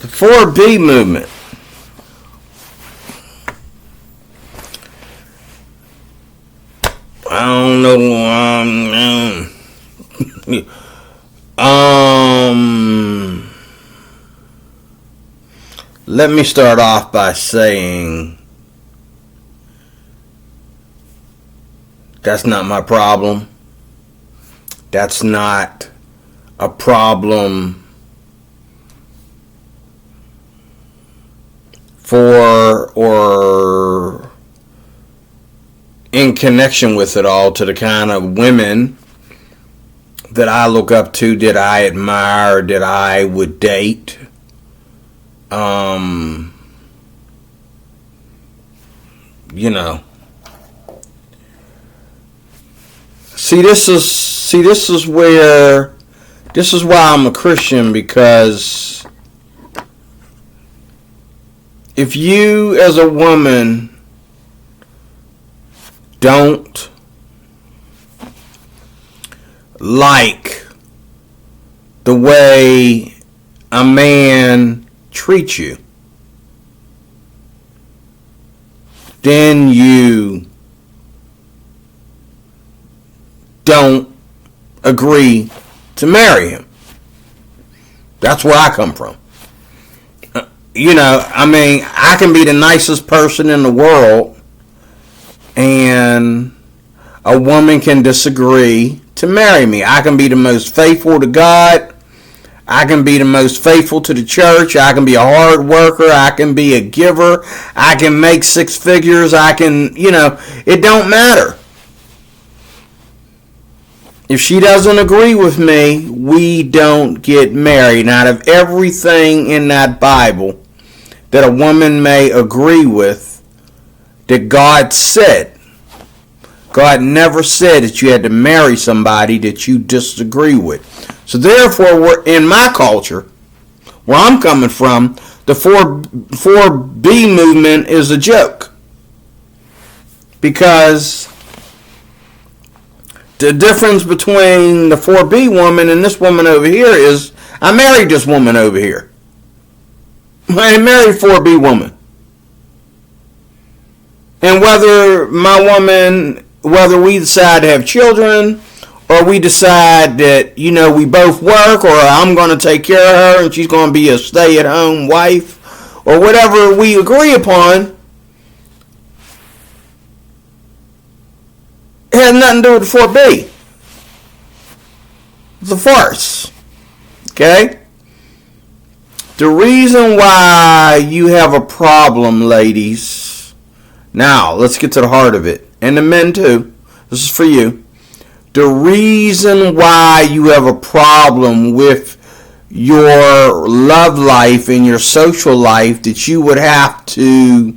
The 4B movement. I don't know. Let me start off by saying that's not my problem. That's not a problem for or in connection with it all to the kind of women that I look up to, that I admire, that I would date. You know. This is why I'm a Christian, because if you as a woman don't like the way a man treats you, then you don't agree to marry him. That's where I come from. I can be the nicest person in the world, and a woman can disagree to marry me. I can be the most faithful to God. I can be the most faithful to the church. I can be a hard worker. I can be a giver. I can make six figures. It don't matter. If she doesn't agree with me, we don't get married. Out of everything in that Bible that a woman may agree with, that God said, God never said that you had to marry somebody that you disagree with. So therefore, in my culture, where I'm coming from, the 4B movement is a joke. Because the difference between the 4B woman and this woman over here is, I married this woman over here. I married a 4B woman. And whether we decide to have children, or we decide that, we both work, or I'm going to take care of her and she's going to be a stay-at-home wife, or whatever we agree upon, it has nothing to do with the 4B. It's a farce. Okay? The reason why you have a problem, ladies, now let's get to the heart of it, and the men too, this is for you. The reason why you have a problem with your love life and your social life, that you would have to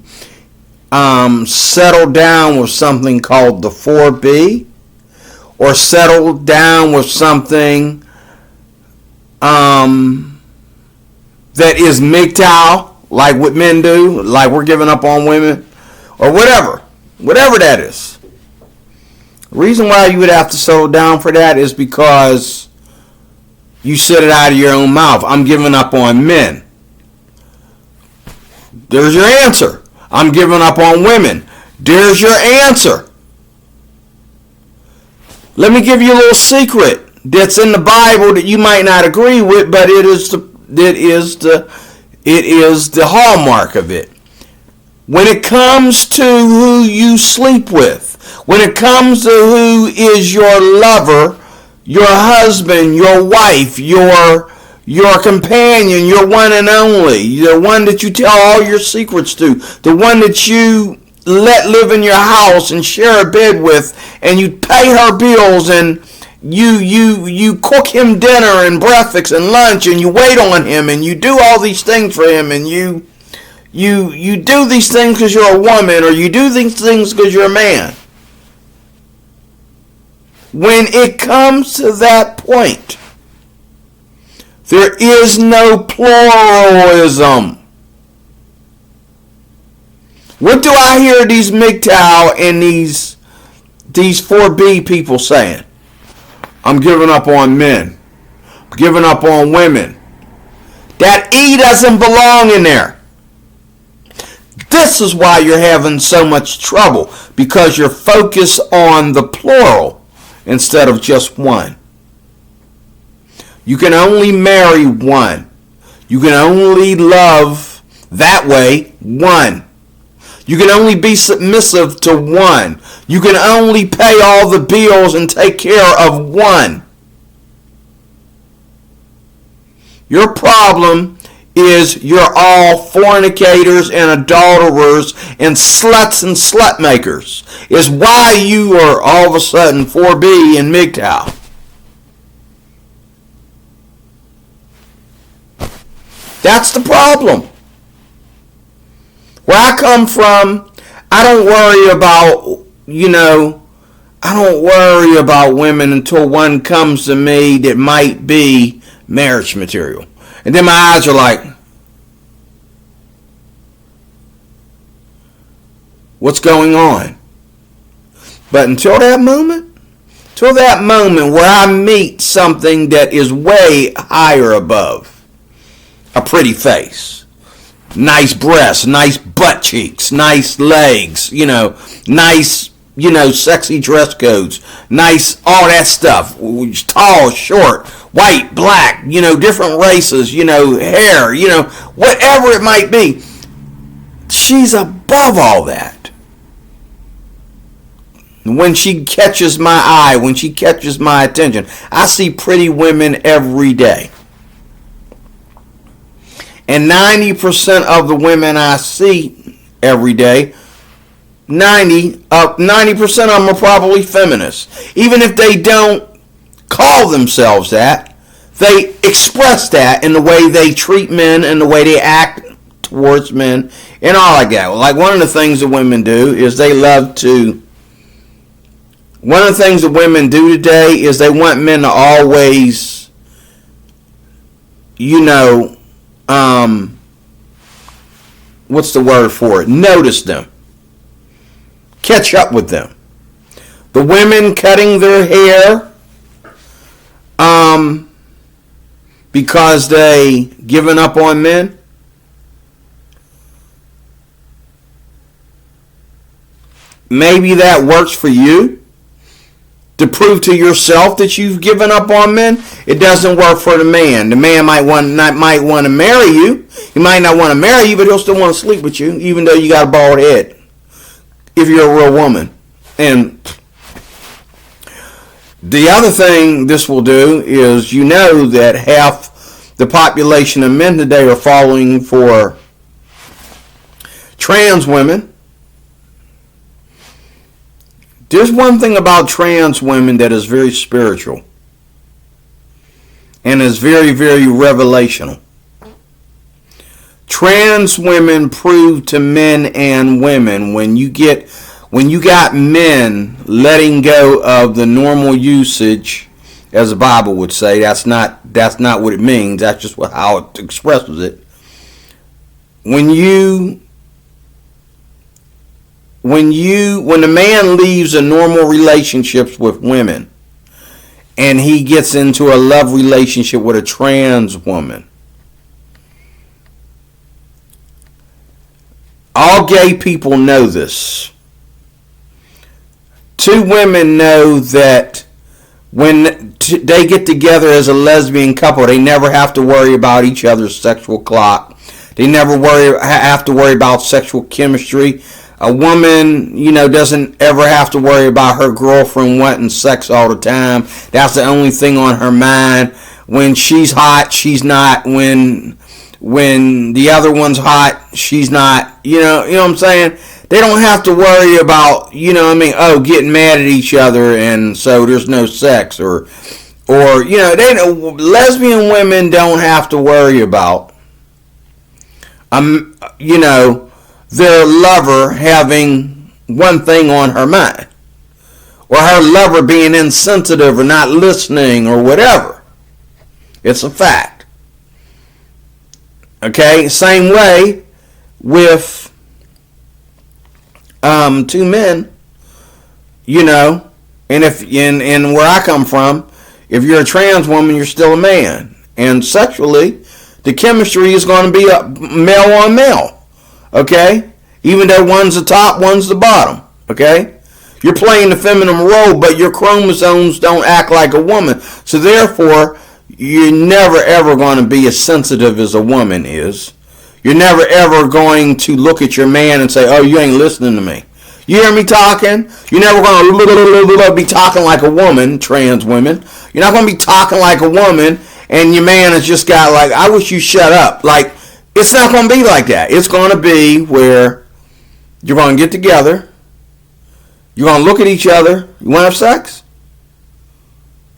settle down with something called the 4B, or settle down with something that is MGTOW, like what men do, like we're giving up on women, or whatever that is. The reason why you would have to settle down for that is because you said it out of your own mouth. I'm giving up on men. There's your answer. I'm giving up on women. There's your answer. Let me give you a little secret that's in the Bible that you might not agree with, but it is the hallmark of it. When it comes to who you sleep with, when it comes to who is your lover, your husband, your wife, your companion, your one and only, the one that you tell all your secrets to, the one that you let live in your house and share a bed with, and you pay her bills, and you cook him dinner and breakfast and lunch, and you wait on him, and you do all these things for him, and you do these things because you're a woman, or you do these things because you're a man. When it comes to that point, there is no pluralism. What do I hear these MGTOW and these 4B people saying? I'm giving up on men. I'm giving up on women. That E doesn't belong in there. This is why you're having so much trouble, because you're focused on the plural instead of just one. You can only marry one. You can only love that way one. You can only be submissive to one. You can only pay all the bills and take care of one. Your problem is you're all fornicators and adulterers and sluts and slut makers. Is why you are all of a sudden 4B in MGTOW. That's the problem. Where I come from, I don't worry about, I don't worry about women until one comes to me that might be marriage material. And then my eyes are like, what's going on? But until that moment where I meet something that is way higher above a pretty face, nice breasts, nice butt cheeks, nice legs, nice, sexy dress codes, nice, all that stuff, tall, short, white, black, different races, hair, whatever it might be. She's above all that. When she catches my eye, when she catches my attention, I see pretty women every day. And 90% of the women I see every day, 90% of them are probably feminists. Even if they don't call themselves that, they express that in the way they treat men and the way they act towards men and all like that. Like one of the things that women do is they want men to always, what's the word for it? Notice them. Catch up with them. The women cutting their hair because they given up on men. Maybe that works for you to prove to yourself that you've given up on men. It doesn't work for the man. The man might want to marry you. He might not want to marry you, but he'll still want to sleep with you, even though you got a bald head, if you're a real woman. And the other thing this will do is, that half the population of men today are falling for trans women. There's one thing about trans women that is very spiritual and is very, very revelational. Trans women prove to men and women when you got men letting go of the normal usage, as the Bible would say. That's not what it means. That's just how it expresses it. When the man leaves a normal relationships with women and he gets into a love relationship with a trans woman, all gay people know this. Two women know that when they get together as a lesbian couple, they never have to worry about each other's sexual clock. They never have to worry about sexual chemistry. A woman, doesn't ever have to worry about her girlfriend wanting sex all the time. That's the only thing on her mind. When she's hot, she's not. When the other one's hot, she's not. You know what I'm saying? They don't have to worry about, getting mad at each other and so there's no sex or lesbian women don't have to worry about, their lover having one thing on her mind, or her lover being insensitive or not listening or whatever. It's a fact. Okay, same way with two men, and where I come from, if you're a trans woman, you're still a man, and sexually, The chemistry is going to be a male on male. Okay? Even though one's the top, one's the bottom. Okay? You're playing the feminine role, but your chromosomes don't act like a woman. So therefore, you're never ever going to be as sensitive as a woman is. You're never ever going to look at your man and say, oh, you ain't listening to me. You hear me talking? You're never going to be talking like a woman, trans women. You're not going to be talking like a woman, and your man has just got like, I wish you shut up. Like, it's not going to be like that. It's going to be where you're going to get together. You're going to look at each other. You want to have sex?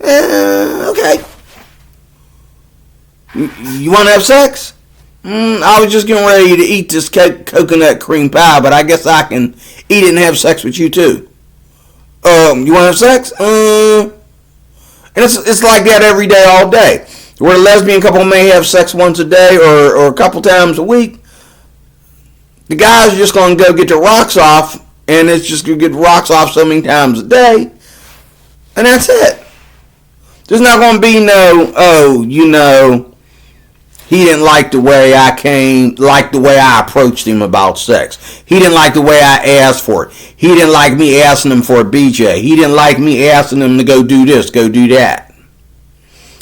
Okay. You want to have sex? I was just getting ready to eat this coconut cream pie, but I guess I can eat it and have sex with you too. You want to have sex? And it's like that every day, all day. Where a lesbian couple may have sex once a day or a couple times a week, the guys are just going to go get their rocks off, and it's just going to get rocks off so many times a day, and that's it. There's not going to be no, he didn't like the way I approached him about sex. He didn't like the way I asked for it. He didn't like me asking him for a BJ. He didn't like me asking him to go do this, go do that.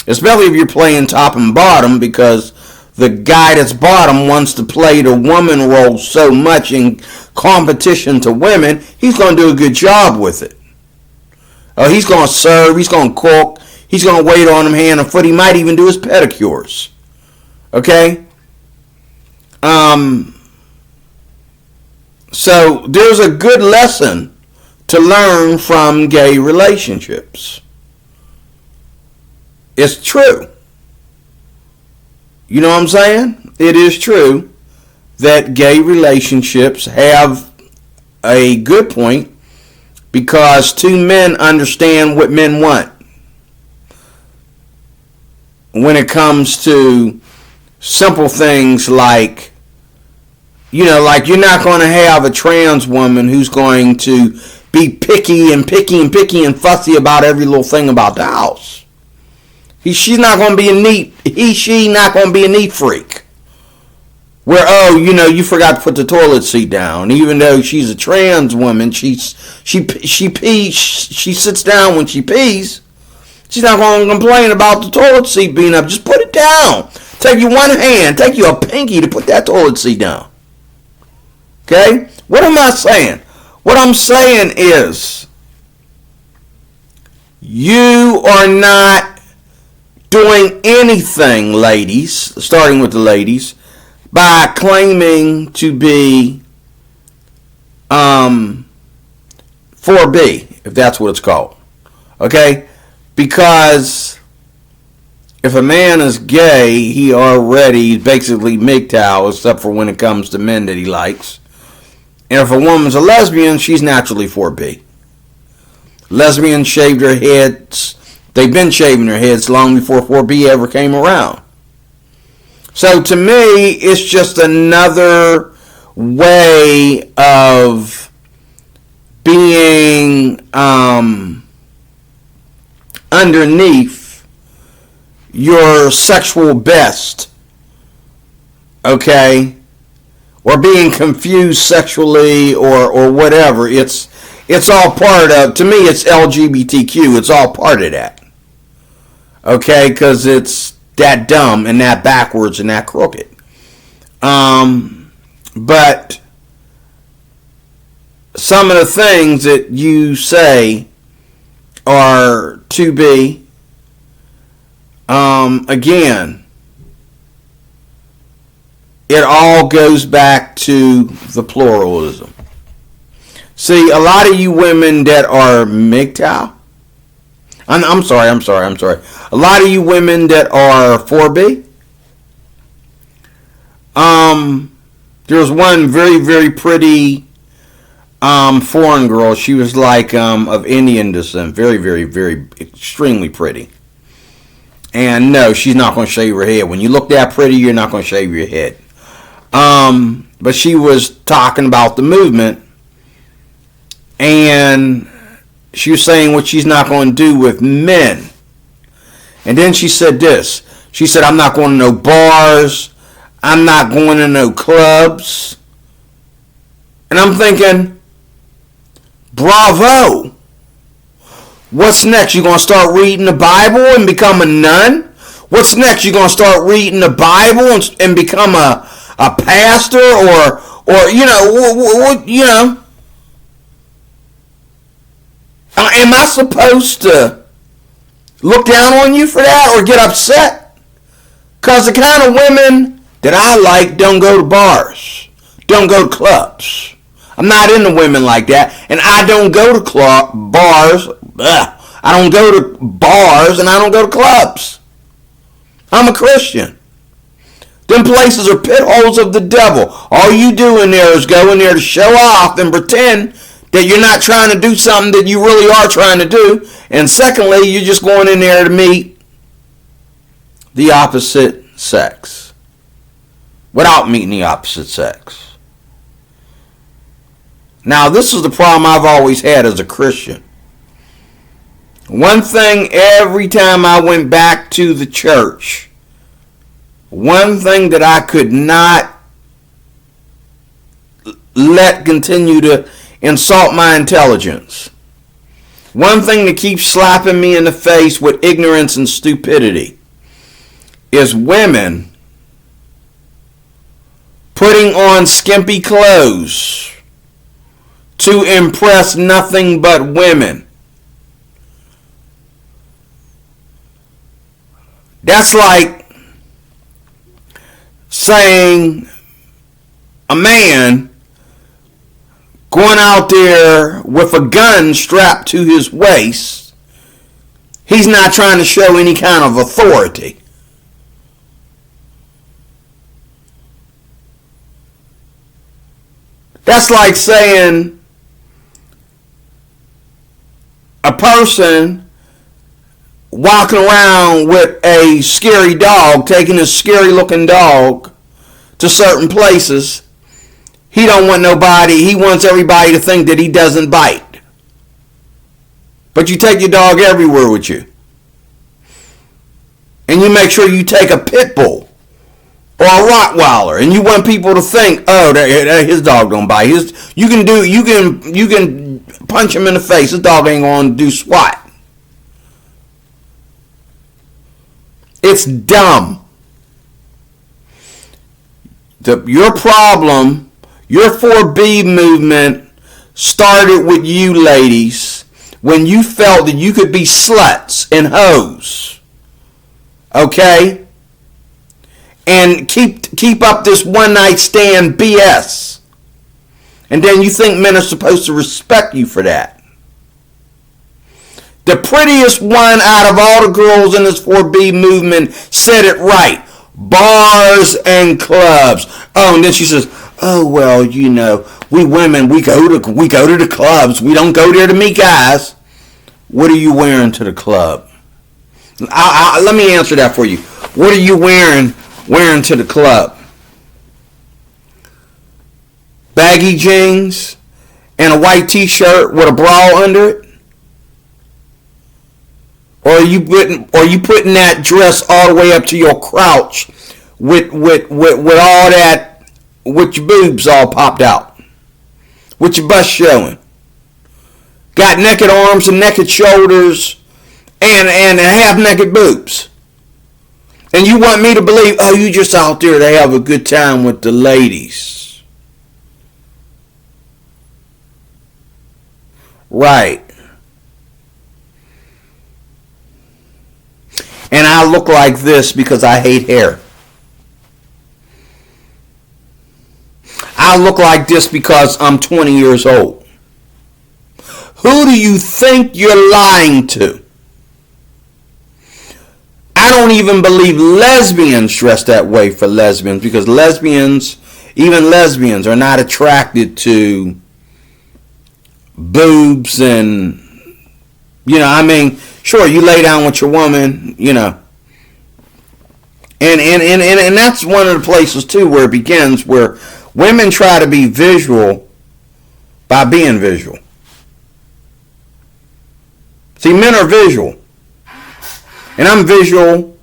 Especially if you're playing top and bottom, because the guy that's bottom wants to play the woman role so much in competition to women, he's going to do a good job with it. He's going to serve, he's going to cook, he's going to wait on him hand and foot. He might even do his pedicures. Okay? So there's a good lesson to learn from gay relationships. It's true. You know what I'm saying? It is true that gay relationships have a good point because two men understand what men want when it comes to simple things like, like you're not going to have a trans woman who's going to be picky and fussy about every little thing about the house. She's not going to be not going to be a neat freak. Where, you forgot to put the toilet seat down. Even though she's a trans woman, she sits down when she pees. She's not going to complain about the toilet seat being up. Just put it down. Take you one hand, take you a pinky to put that toilet seat down. Okay? What am I saying? What I'm saying is, you are not doing anything, ladies, starting with the ladies, by claiming to be 4B, if that's what it's called. Okay? Because if a man is gay, he already basically MGTOW, except for when it comes to men that he likes. And if a woman's a lesbian, she's naturally 4B. Lesbians shaved their heads. They've been shaving their heads long before 4B ever came around. So to me, it's just another way of being underneath your sexual best, okay, or being confused sexually or whatever. It's all part of, to me, it's LGBTQ. It's all part of that, okay, because it's that dumb and that backwards and that crooked. But some of the things that you say are to be, again, it all goes back to the pluralism. See, a lot of you women that are MGTOW, I'm sorry. A lot of you women that are 4B, there was one very, very pretty foreign girl. She was like of Indian descent. Very, very, very extremely pretty. And no, she's not going to shave her head. When you look that pretty, you're not going to shave your head. But she was talking about the movement. And she was saying what she's not going to do with men. And then she said this. She said, I'm not going to no bars. I'm not going to no clubs. And I'm thinking, bravo. What's next? You going to start reading the Bible and become a nun? What's next? You going to start reading the Bible and become a pastor or you know. Am I supposed to look down on you for that or get upset? Because the kind of women that I like don't go to bars, don't go to clubs. I'm not into women like that, and I don't go to bars. I don't go to bars, and I don't go to clubs. I'm a Christian. Them places are pit holes of the devil. All you do in there is go in there to show off and pretend that you're not trying to do something that you really are trying to do. And secondly, you're just going in there to meet the opposite sex without meeting the opposite sex. Now, this is the problem I've always had as a Christian. One thing every time I went back to the church, one thing that I could not let continue to insult my intelligence, one thing that keeps slapping me in the face with ignorance and stupidity, is women putting on skimpy clothes to impress nothing but women. That's like saying a man going out there with a gun strapped to his waist, he's not trying to show any kind of authority. That's like saying a person walking around with a scary dog, taking a scary looking dog to certain places. He don't want nobody, he wants everybody to think that he doesn't bite. But you take your dog everywhere with you. And you make sure you take a pit bull or a Rottweiler, and you want people to think, oh, his dog don't bite. You can punch him in the face. His dog ain't going to do squat. It's dumb. Your problem, your 4B movement started with you ladies when you felt that you could be sluts and hoes. Okay? And keep up this one night stand BS. And then you think men are supposed to respect you for that. The prettiest one out of all the girls in this 4B movement said it right. Bars and clubs. Oh, and then she says, oh, well, you know, we women, we go to the clubs. We don't go there to meet guys. What are you wearing to the club? Let me answer that for you. What are you wearing to the club? Baggy jeans and a white t-shirt with a bra under it? Or are you putting that dress all the way up to your crouch with all that, with your boobs all popped out, with your bust showing, got naked arms and naked shoulders and half naked boobs? And you want me to believe, oh, you just out there to have a good time with the ladies. Right. And I look like this because I hate hair. I look like this because I'm 20 years old. Who do you think you're lying to? I don't even believe lesbians dress that way for lesbians, because even lesbians are not attracted to boobs and, you know, I mean, sure, you lay down with your woman, you know. And that's one of the places, too, where it begins, where women try to be visual by being visual. See, men are visual. And I'm visual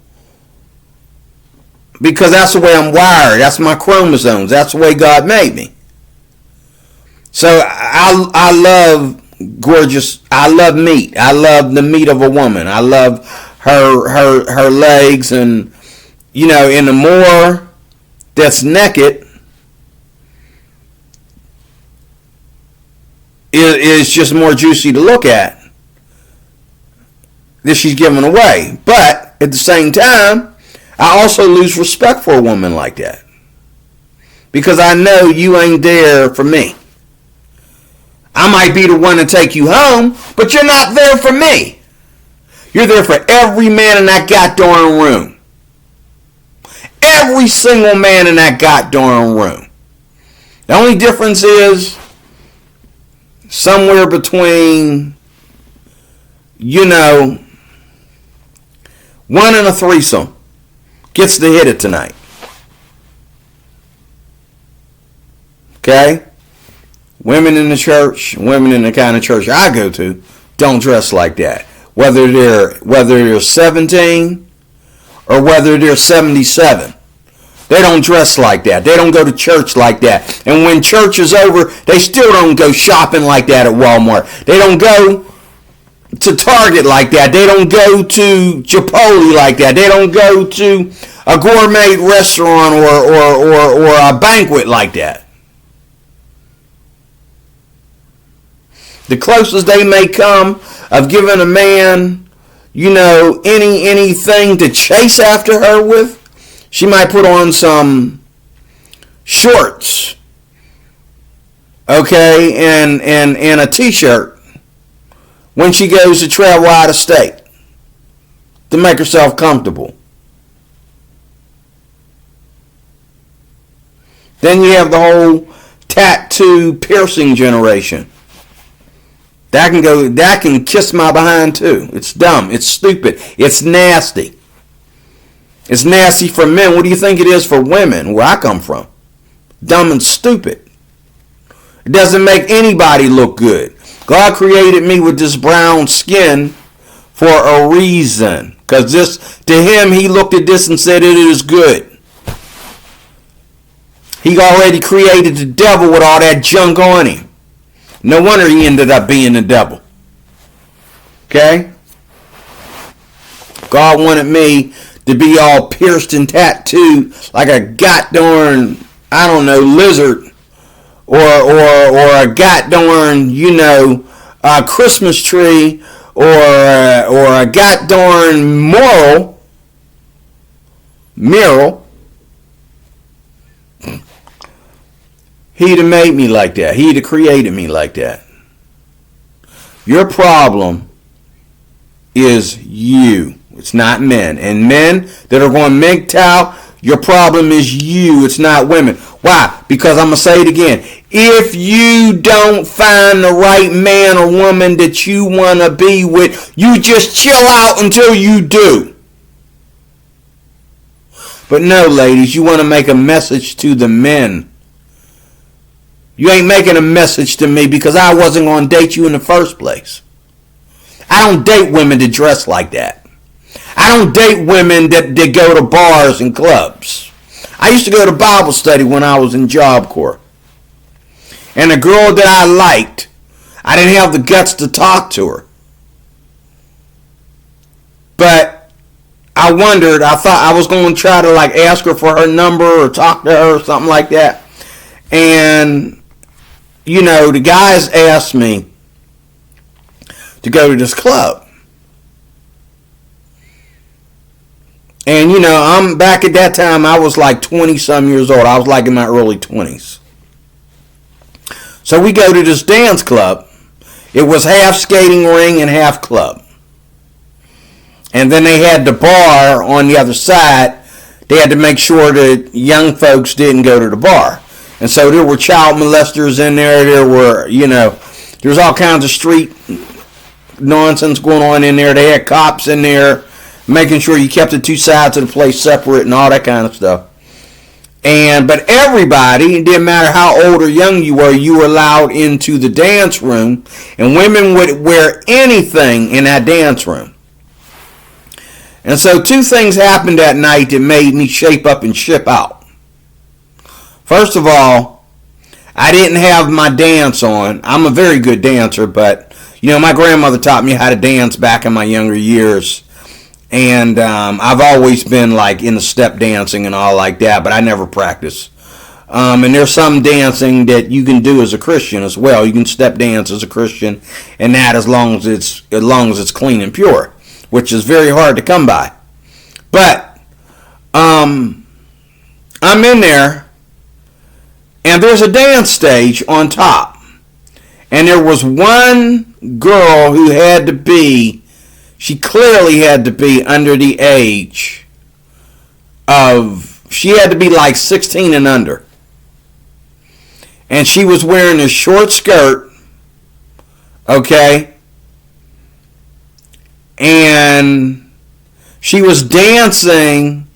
because that's the way I'm wired. That's my chromosomes. That's the way God made me. So I love gorgeous. I love meat. I love the meat of a woman. I love her legs, and and the more that's naked is just more juicy to look at that she's giving away. But at the same time, I also lose respect for a woman like that, because I know you ain't there for me. I might be the one to take you home, but you're not there for me. You're there for every man in that goddamn room. Every single man in that goddamn room. The only difference is somewhere between, one in a threesome gets to hit it tonight. Okay? Women in the church, women in the kind of church I go to, don't dress like that. Whether they're 17 or whether they're 77. They don't dress like that. They don't go to church like that. And when church is over, they still don't go shopping like that at Walmart. They don't go to Target like that. They don't go to Chipotle like that. They don't go to a gourmet restaurant or a banquet like that. The closest they may come of giving a man, anything to chase after her with, she might put on some shorts, okay, and a t-shirt when she goes to travel out of state to make herself comfortable. Then you have the whole tattoo piercing generation. That can kiss my behind too. It's dumb. It's stupid. It's nasty. It's nasty for men. What do you think it is for women, where I come from? Dumb and stupid. It doesn't make anybody look good. God created me with this brown skin for a reason. Because to him, he looked at this and said it is good. He already created the devil with all that junk on him. No wonder he ended up being the devil. Okay? God wanted me to be all pierced and tattooed like a goddamn, lizard. Or a goddamn, a Christmas tree. Or a goddamn mural. He'd have made me like that. He'd have created me like that. Your problem is you. It's not men. And men that are going MGTOW, your problem is you. It's not women. Why? Because I'm going to say it again. If you don't find the right man or woman that you want to be with, you just chill out until you do. But no, ladies, you want to make a message to the men. You ain't making a message to me because I wasn't going to date you in the first place. I don't date women that dress like that. I don't date women that go to bars and clubs. I used to go to Bible study when I was in Job Corps. And the girl that I liked, I didn't have the guts to talk to her. But I wondered, I thought I was going to try to ask her for her number or talk to her or something like that. And the guys asked me to go to this club. And, I'm back at that time, I was 20-some years old. I was in my early 20s. So we go to this dance club. It was half skating ring and half club. And then they had the bar on the other side. They had to make sure that young folks didn't go to the bar. And so there were child molesters in there. There were, there was all kinds of street nonsense going on in there. They had cops in there making sure you kept the two sides of the place separate and all that kind of stuff. But everybody, it didn't matter how old or young you were allowed into the dance room. And women would wear anything in that dance room. And so two things happened that night that made me shape up and ship out. First of all, I didn't have my dance on. I'm a very good dancer, but, my grandmother taught me how to dance back in my younger years. And I've always been like in the step dancing and all like that, but I never practiced. And there's some dancing that you can do as a Christian as well. You can step dance as a Christian, and that as long as it's clean and pure, which is very hard to come by. But I'm in there, and there's a dance stage on top, and there was one girl who she clearly had to be under the age of, she had to be like 16 and under. And she was wearing a short skirt, okay? And she was dancing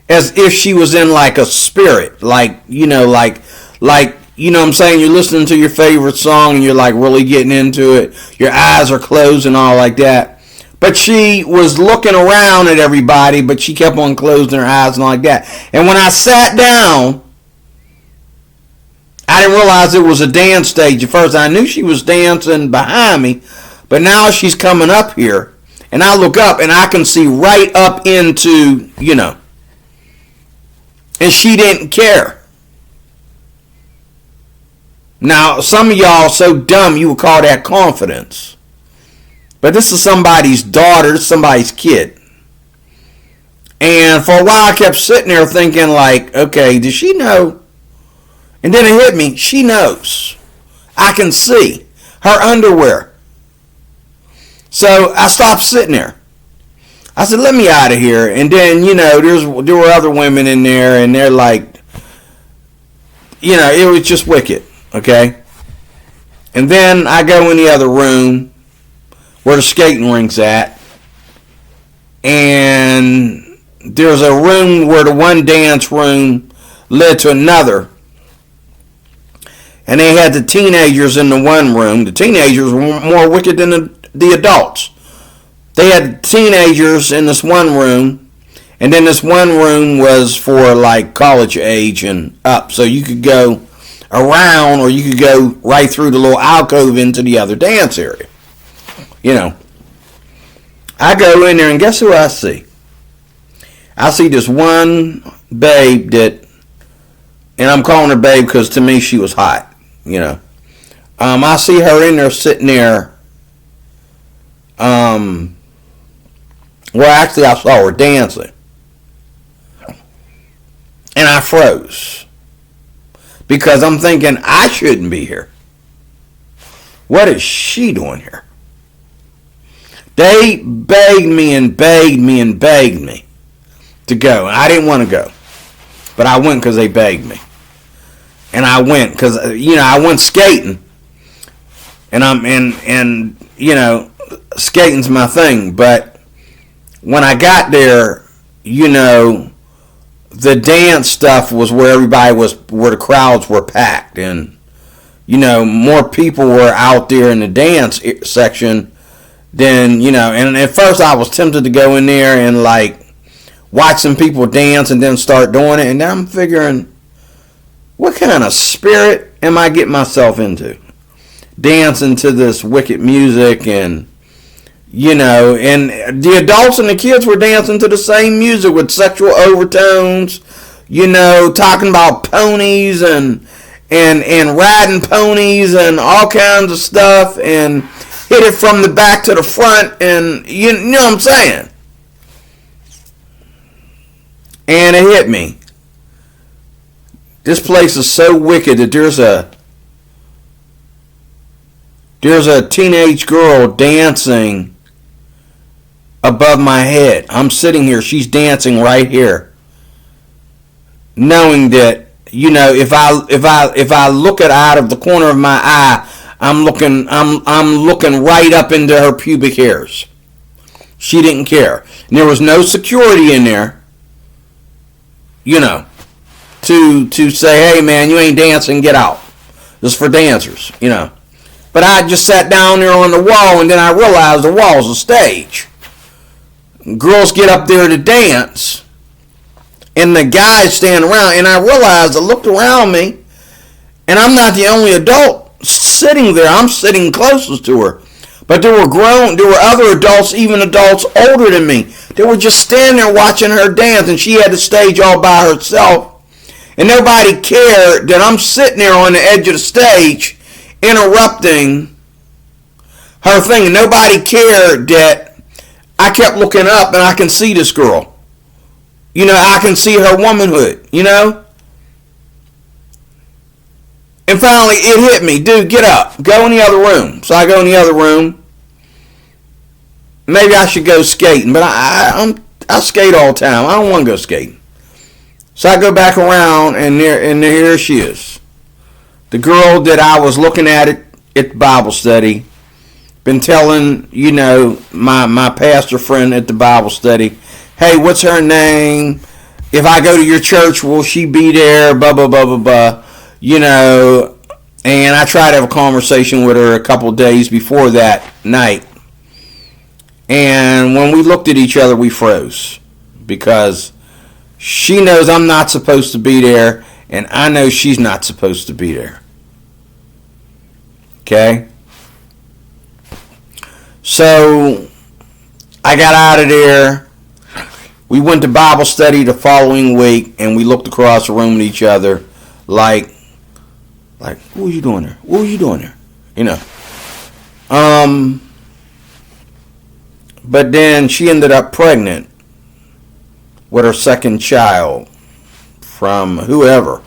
as if she was in like a spirit, like what I'm saying, you're listening to your favorite song and you're like really getting into it. Your eyes are closed and all like that. But she was looking around at everybody, but she kept on closing her eyes and all like that. And when I sat down, I didn't realize it was a dance stage at first. I knew she was dancing behind me, but now she's coming up here, and I look up and I can see right up into, and she didn't care. Now, some of y'all so dumb you would call that confidence. But this is somebody's daughter, somebody's kid. And for a while I kept sitting there thinking like, okay, does she know? And then it hit me, she knows. I can see her underwear. So I stopped sitting there. I said, let me out of here. And then, there were other women in there, and they're like, it was just wicked, okay? And then I go in the other room where the skating rink's at, and there's a room where the one dance room led to another. And they had the teenagers in the one room. The teenagers were more wicked than the adults. They had teenagers in this one room, and then this one room was for like college age and up. So you could go around, or you could go right through the little alcove into the other dance area. I go in there, and guess who I see? I see this one babe that, and I'm calling her babe because to me she was hot. I see her in there sitting there. Well, actually, I saw her dancing, and I froze because I'm thinking I shouldn't be here. What is she doing here? They begged me and begged me and begged me to go, and I didn't want to go, but I went because they begged me. And I went because, I went skating. And skating's my thing. But when I got there, the dance stuff was where where the crowds were packed. And, more people were out there in the dance section than, and at first I was tempted to go in there and like watch some people dance and then start doing it. And then I'm figuring, what kind of spirit am I getting myself into? Dancing to this wicked music, and and the adults and the kids were dancing to the same music with sexual overtones, talking about ponies and riding ponies and all kinds of stuff, and hit it from the back to the front, and you know what I'm saying? And it hit me. This place is so wicked that there's a teenage girl dancing above my head. I'm sitting here, she's dancing right here, knowing that if I look out of the corner of my eye, I'm looking right up into her pubic hairs. She didn't care. And there was no security in there, to say, hey man, you ain't dancing, get out. This is for dancers, But I just sat down there on the wall, and then I realized the wall's a stage. girls get up there to dance, and the guys stand around, and I realized, I looked around me, and I'm not the only adult sitting there. I'm sitting closest to her. But there were other adults, even adults older than me. They were just standing there watching her dance, and she had the stage all by herself. And nobody cared that I'm sitting there on the edge of the stage interrupting her thing. And nobody cared that I kept looking up and I can see this girl. I can see her womanhood, And finally it hit me. Dude, get up. Go in the other room. So I go in the other room. Maybe I should go skating, but I skate all the time. I don't want to go skating. So I go back around, and here she is. The girl that I was looking at the Bible study. Been telling, my pastor friend at the Bible study, hey, what's her name? If I go to your church, will she be there? Blah, blah, blah, blah, blah. And I tried to have a conversation with her a couple days before that night. And when we looked at each other, we froze. Because she knows I'm not supposed to be there, and I know she's not supposed to be there. Okay? So, I got out of there. We went to Bible study the following week, and we looked across the room at each other like, what were you doing there? What were you doing there? But then she ended up pregnant with her second child from whoever.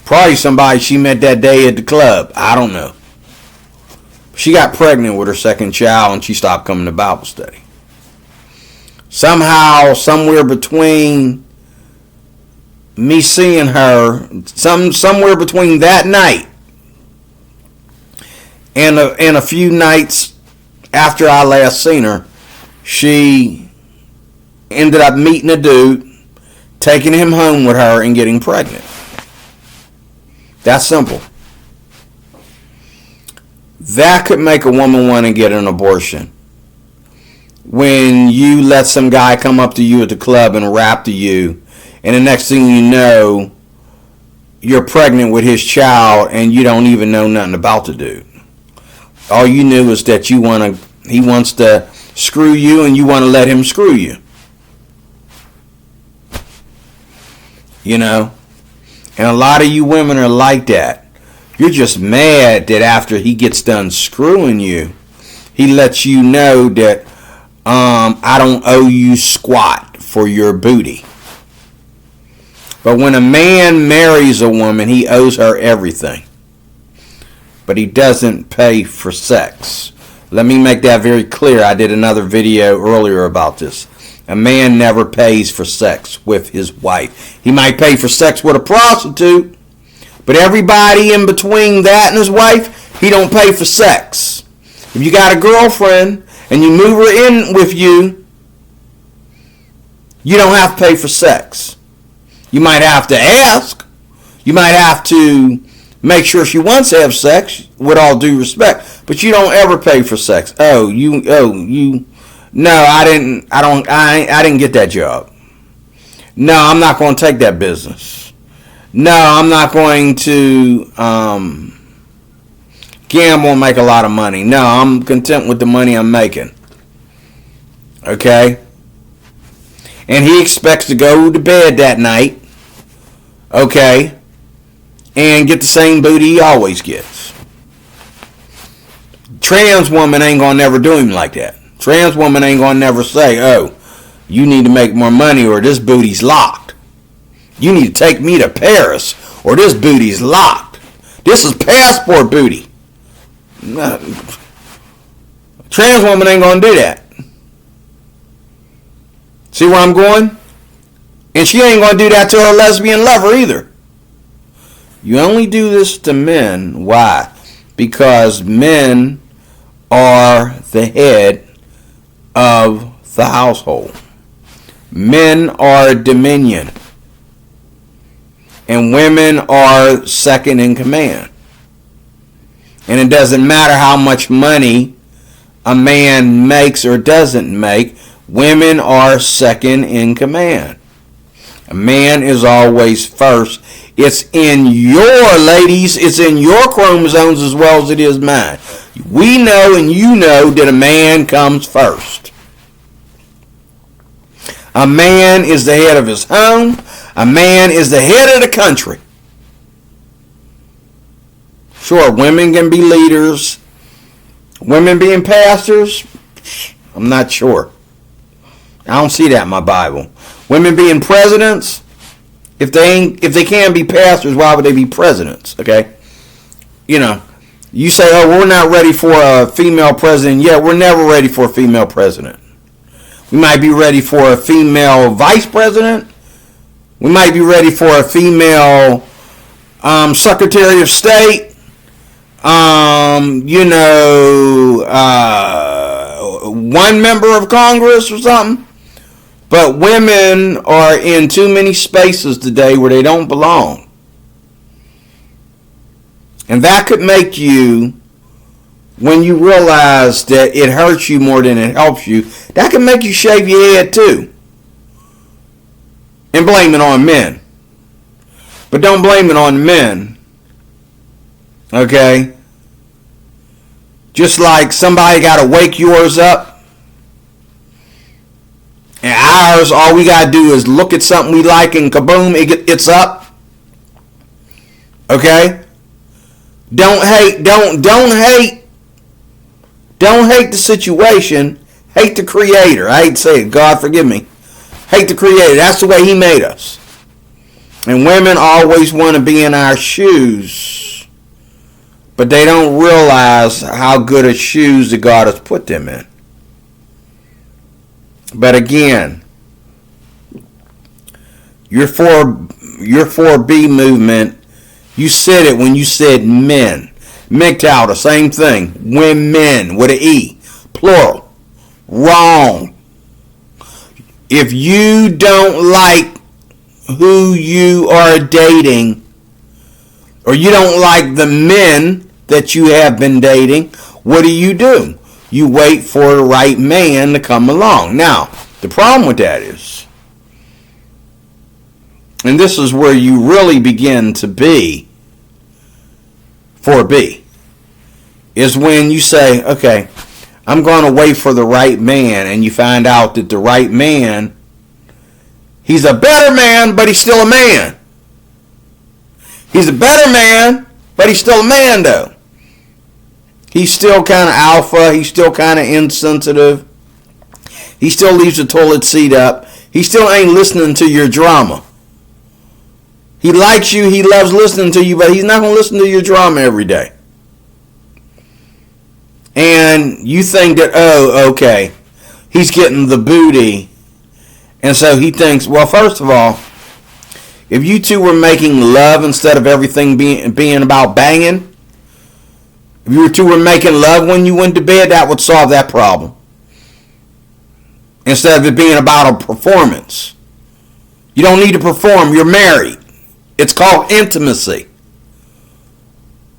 Probably somebody she met that day at the club. I don't know. She got pregnant with her second child, and she stopped coming to Bible study. Somehow, somewhere between me seeing her, somewhere between that night and a few nights after I last seen her, she ended up meeting a dude, taking him home with her, and getting pregnant. That's simple. That could make a woman want to get an abortion. When you let some guy come up to you at the club and rap to you, and the next thing you know, you're pregnant with his child, and you don't even know nothing about the dude. All you knew is that he wants to screw you, and you want to let him screw you. And a lot of you women are like that. You're just mad that after he gets done screwing you, he lets you know that I don't owe you squat for your booty. But when a man marries a woman, he owes her everything. But he doesn't pay for sex. Let me make that very clear. I did another video earlier about this. A man never pays for sex with his wife. He might pay for sex with a prostitute, but everybody in between that and his wife, he don't pay for sex. If you got a girlfriend and you move her in with you, you don't have to pay for sex. You might have to ask. You might have to make sure she wants to have sex, with all due respect, but you don't ever pay for sex. No, I didn't get that job. No, I'm not going to take that business. No, I'm not going to gamble and make a lot of money. No, I'm content with the money I'm making. Okay? And he expects to go to bed that night, okay, and get the same booty he always gets. Trans woman ain't going to never do him like that. Trans woman ain't going to never say, oh, you need to make more money or this booty's locked. You need to take me to Paris or this booty's locked. This is passport booty. No. Trans woman ain't going to do that. See where I'm going? And she ain't going to do that to her lesbian lover either. You only do this to men. Why? Because men are the head of the household. Men are dominion. And women are second in command. And it doesn't matter how much money a man makes or doesn't make, women are second in command. A man is always first. It's in your, ladies, it's in your chromosomes as well as it is mine. We know and you know that a man comes first. A man is the head of his home. A man is the head of the country. Sure, women can be leaders. Women being pastors, I'm not sure. I don't see that in my Bible. Women being presidents, if they can't be pastors, why would they be presidents? Okay, you say, oh, we're not ready for a female president. Yeah, we're never ready for a female president. We might be ready for a female vice president. We might be ready for a female Secretary of State. One member of Congress or something. But women are in too many spaces today where they don't belong. And that could make you, when you realize that it hurts you more than it helps you, that can make you shave your head too. And blame it on men. But don't blame it on men. Okay? Just like somebody got to wake yours up. And ours, all we got to do is look at something we like and kaboom, it's up. Okay? Don't hate the situation. Hate the creator. I hate to say it. God forgive me. Hate the creator. That's the way he made us. And women always want to be in our shoes. But they don't realize how good of shoes that God has put them in. But again, your 4B movement, you said it when you said men. MGTOW, the same thing. Women with an E. Plural. Wrong. If you don't like who you are dating, or you don't like the men that you have been dating, what do? You wait for the right man to come along. Now, the problem with that is, and this is where you really begin to be 4B, is when you say, okay, I'm going to wait for the right man, and you find out that the right man, he's a better man, but he's still a man. He's a better man, but he's still a man, though. He's still kind of alpha. He's still kind of insensitive. He still leaves the toilet seat up. He still ain't listening to your drama. He likes you. He loves listening to you, but he's not going to listen to your drama every day. And you think that, oh, okay, he's getting the booty. And so he thinks, well, first of all, if you two were making love instead of everything being about banging, if you two were making love when you went to bed, that would solve that problem. Instead of it being about a performance. You don't need to perform. You're married. It's called intimacy.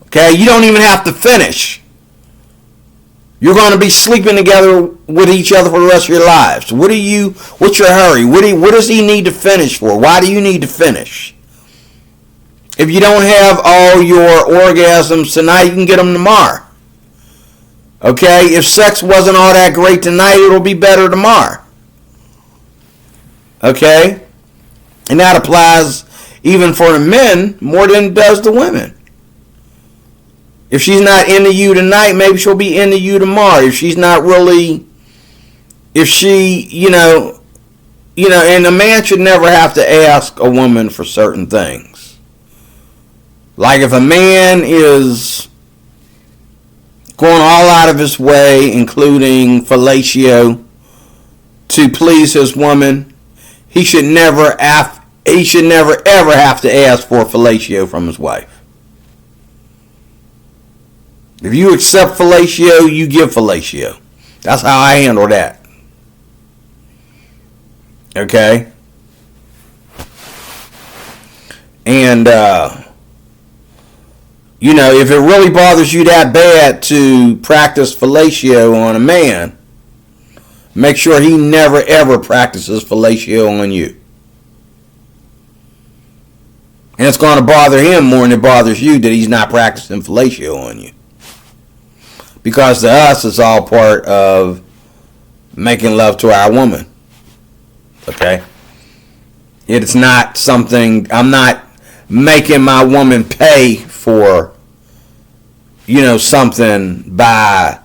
Okay? You don't even have to finish. You're going to be sleeping together with each other for the rest of your lives. What's your hurry? What does he need to finish for? Why do you need to finish? If you don't have all your orgasms tonight, you can get them tomorrow. Okay? If sex wasn't all that great tonight, it'll be better tomorrow. Okay? And that applies even for the men more than it does the women. If she's not into you tonight, maybe she'll be into you tomorrow. If she's not really, and a man should never have to ask a woman for certain things. Like if a man is going all out of his way, including fellatio, to please his woman, he should never ever have to ask for fellatio from his wife. If you accept fellatio, you give fellatio. That's how I handle that. Okay? And If it really bothers you that bad to practice fellatio on a man, make sure he never ever practices fellatio on you. And it's going to bother him more than it bothers you that he's not practicing fellatio on you. Because to us, it's all part of making love to our woman. Okay? It's not something, I'm not making my woman pay for, something by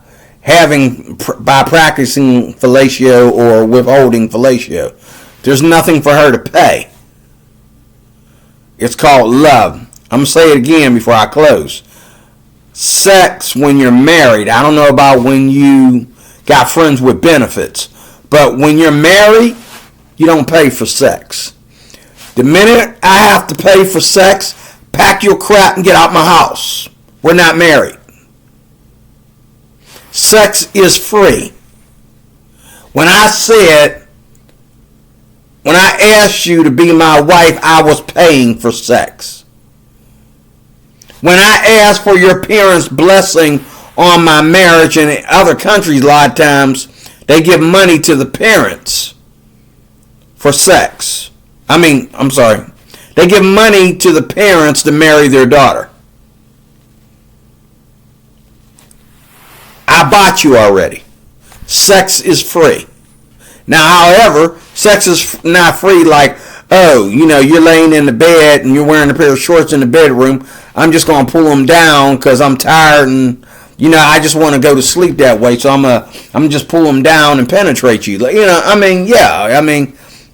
practicing fellatio or withholding fellatio. There's nothing for her to pay. It's called love. I'm going to say it again before I close. Sex when you're married. I don't know about when you got friends with benefits. But when you're married, you don't pay for sex. The minute I have to pay for sex, pack your crap and get out my house. We're not married. Sex is free. When I asked you to be my wife, I was paying for sex. When I asked for your parents' blessing on my marriage, and in other countries, a lot of times, they give money to the parents for sex. They give money to the parents to marry their daughter. I bought you already. Sex is free. Now, however, sex is not free like, you're laying in the bed and you're wearing a pair of shorts in the bedroom. I'm just going to pull them down because I'm tired and, I just want to go to sleep that way. So I'm just pull them down and penetrate you.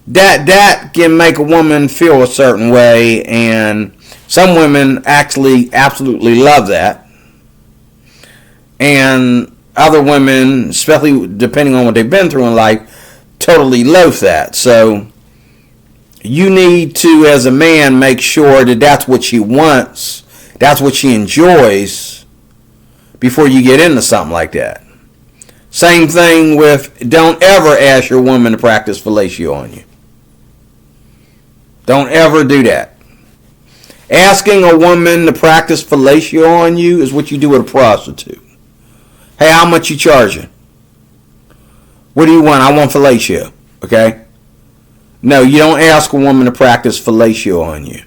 That can make a woman feel a certain way. And some women actually absolutely love that. And other women, especially depending on what they've been through in life, totally loathe that. So you need to, as a man, make sure that that's what she wants, that's what she enjoys before you get into something like that. Same thing with, don't ever ask your woman to practice fellatio on you. Don't ever do that. Asking a woman to practice fellatio on you is what you do with a prostitute. Hey, how much you charging? What do you want? I want fellatio. Okay? No, you don't ask a woman to practice fellatio on you.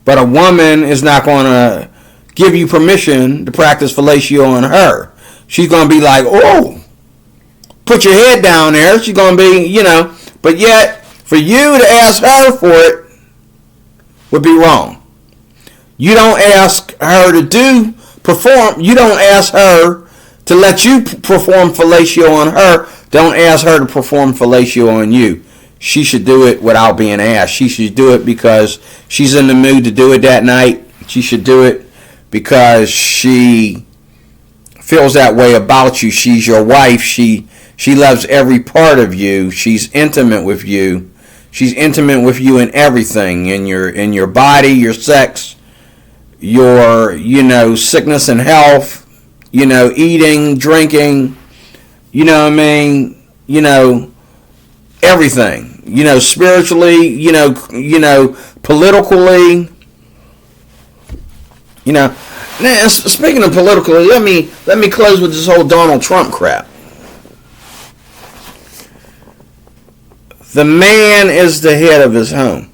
But a woman is not going to give you permission to practice fellatio on her. She's going to be like, oh, put your head down there. She's going to be, but yet for you to ask her for it would be wrong. You don't ask her to perform. You don't ask her to let you perform fellatio on her. Don't ask her to perform fellatio on you. She should do it without being asked. She should do it because she's in the mood to do it that night. She should do it because she feels that way about you. She's your wife. She loves every part of you. She's intimate with you. She's intimate with you in everything, in your body, your sex, your sickness and health, eating, drinking, everything. Spiritually, politically, Now, speaking of politically, let me close with this whole Donald Trump crap. The man is the head of his home.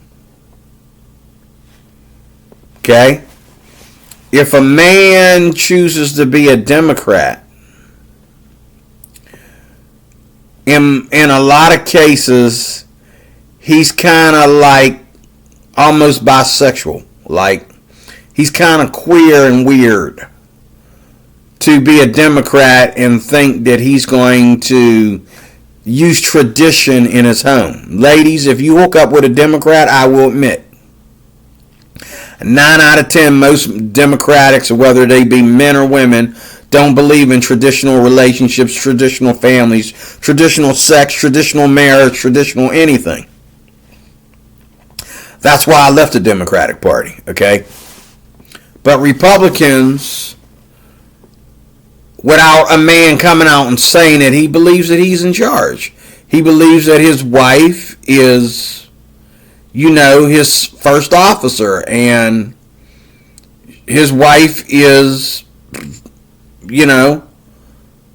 Okay? If a man chooses to be a Democrat, in a lot of cases, he's kind of like almost bisexual. Like, he's kind of queer and weird to be a Democrat and think that he's going to use tradition in his home. Ladies, if you hook up with a Democrat, I will admit, 9 out of 10, most Democrats, whether they be men or women, don't believe in traditional relationships, traditional families, traditional sex, traditional marriage, traditional anything. That's why I left the Democratic Party, okay? But Republicans, without a man coming out and saying it, he believes that he's in charge. He believes that his wife is, his first officer, and his wife is,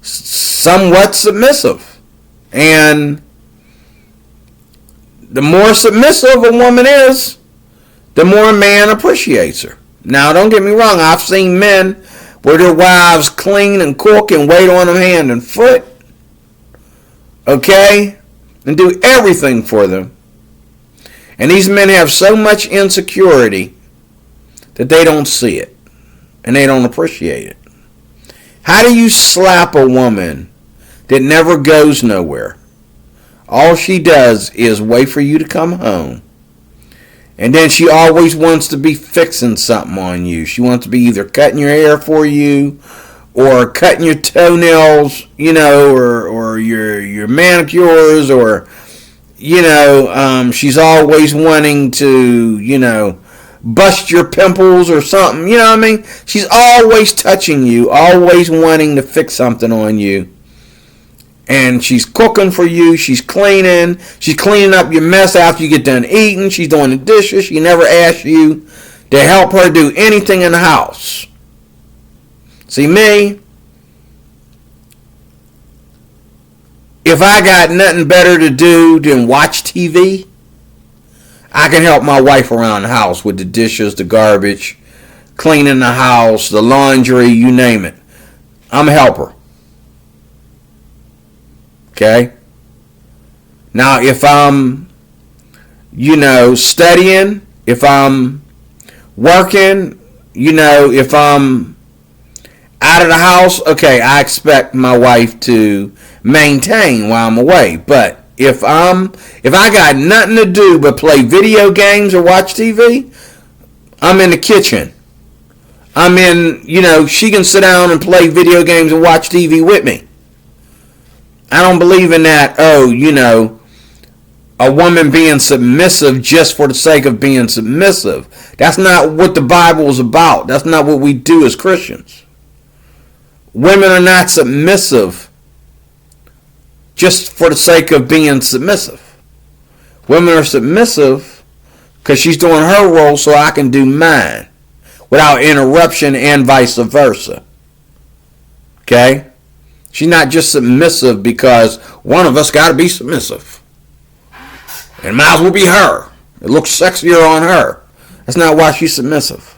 somewhat submissive. And the more submissive a woman is, the more a man appreciates her. Now, don't get me wrong. I've seen men where their wives clean and cook and wait on them hand and foot. Okay? And do everything for them. And these men have so much insecurity that they don't see it. And they don't appreciate it. How do you slap a woman that never goes nowhere? All she does is wait for you to come home. And then she always wants to be fixing something on you. She wants to be either cutting your hair for you or cutting your toenails, or your manicures, or, she's always wanting to, bust your pimples or something. You know what I mean? She's always touching you, always wanting to fix something on you. And she's cooking for you. She's cleaning up your mess after you get done eating. She's doing the dishes. She never asks you to help her do anything in the house. See, me, if I got nothing better to do than watch TV, I can help my wife around the house with the dishes, the garbage, cleaning the house, the laundry, you name it. I'm a helper. Okay? Now, if I'm, studying, if I'm working, if I'm out of the house, okay, I expect my wife to maintain while I'm away. But if I got nothing to do but play video games or watch TV, I'm in the kitchen. I'm in, she can sit down and play video games and watch TV with me. I don't believe in that, a woman being submissive just for the sake of being submissive. That's not what the Bible is about. That's not what we do as Christians. Women are not submissive just for the sake of being submissive. Women are submissive because she's doing her role so I can do mine without interruption, and vice versa. Okay? She's not just submissive because one of us got to be submissive. It might as well be her. It looks sexier on her. That's not why she's submissive.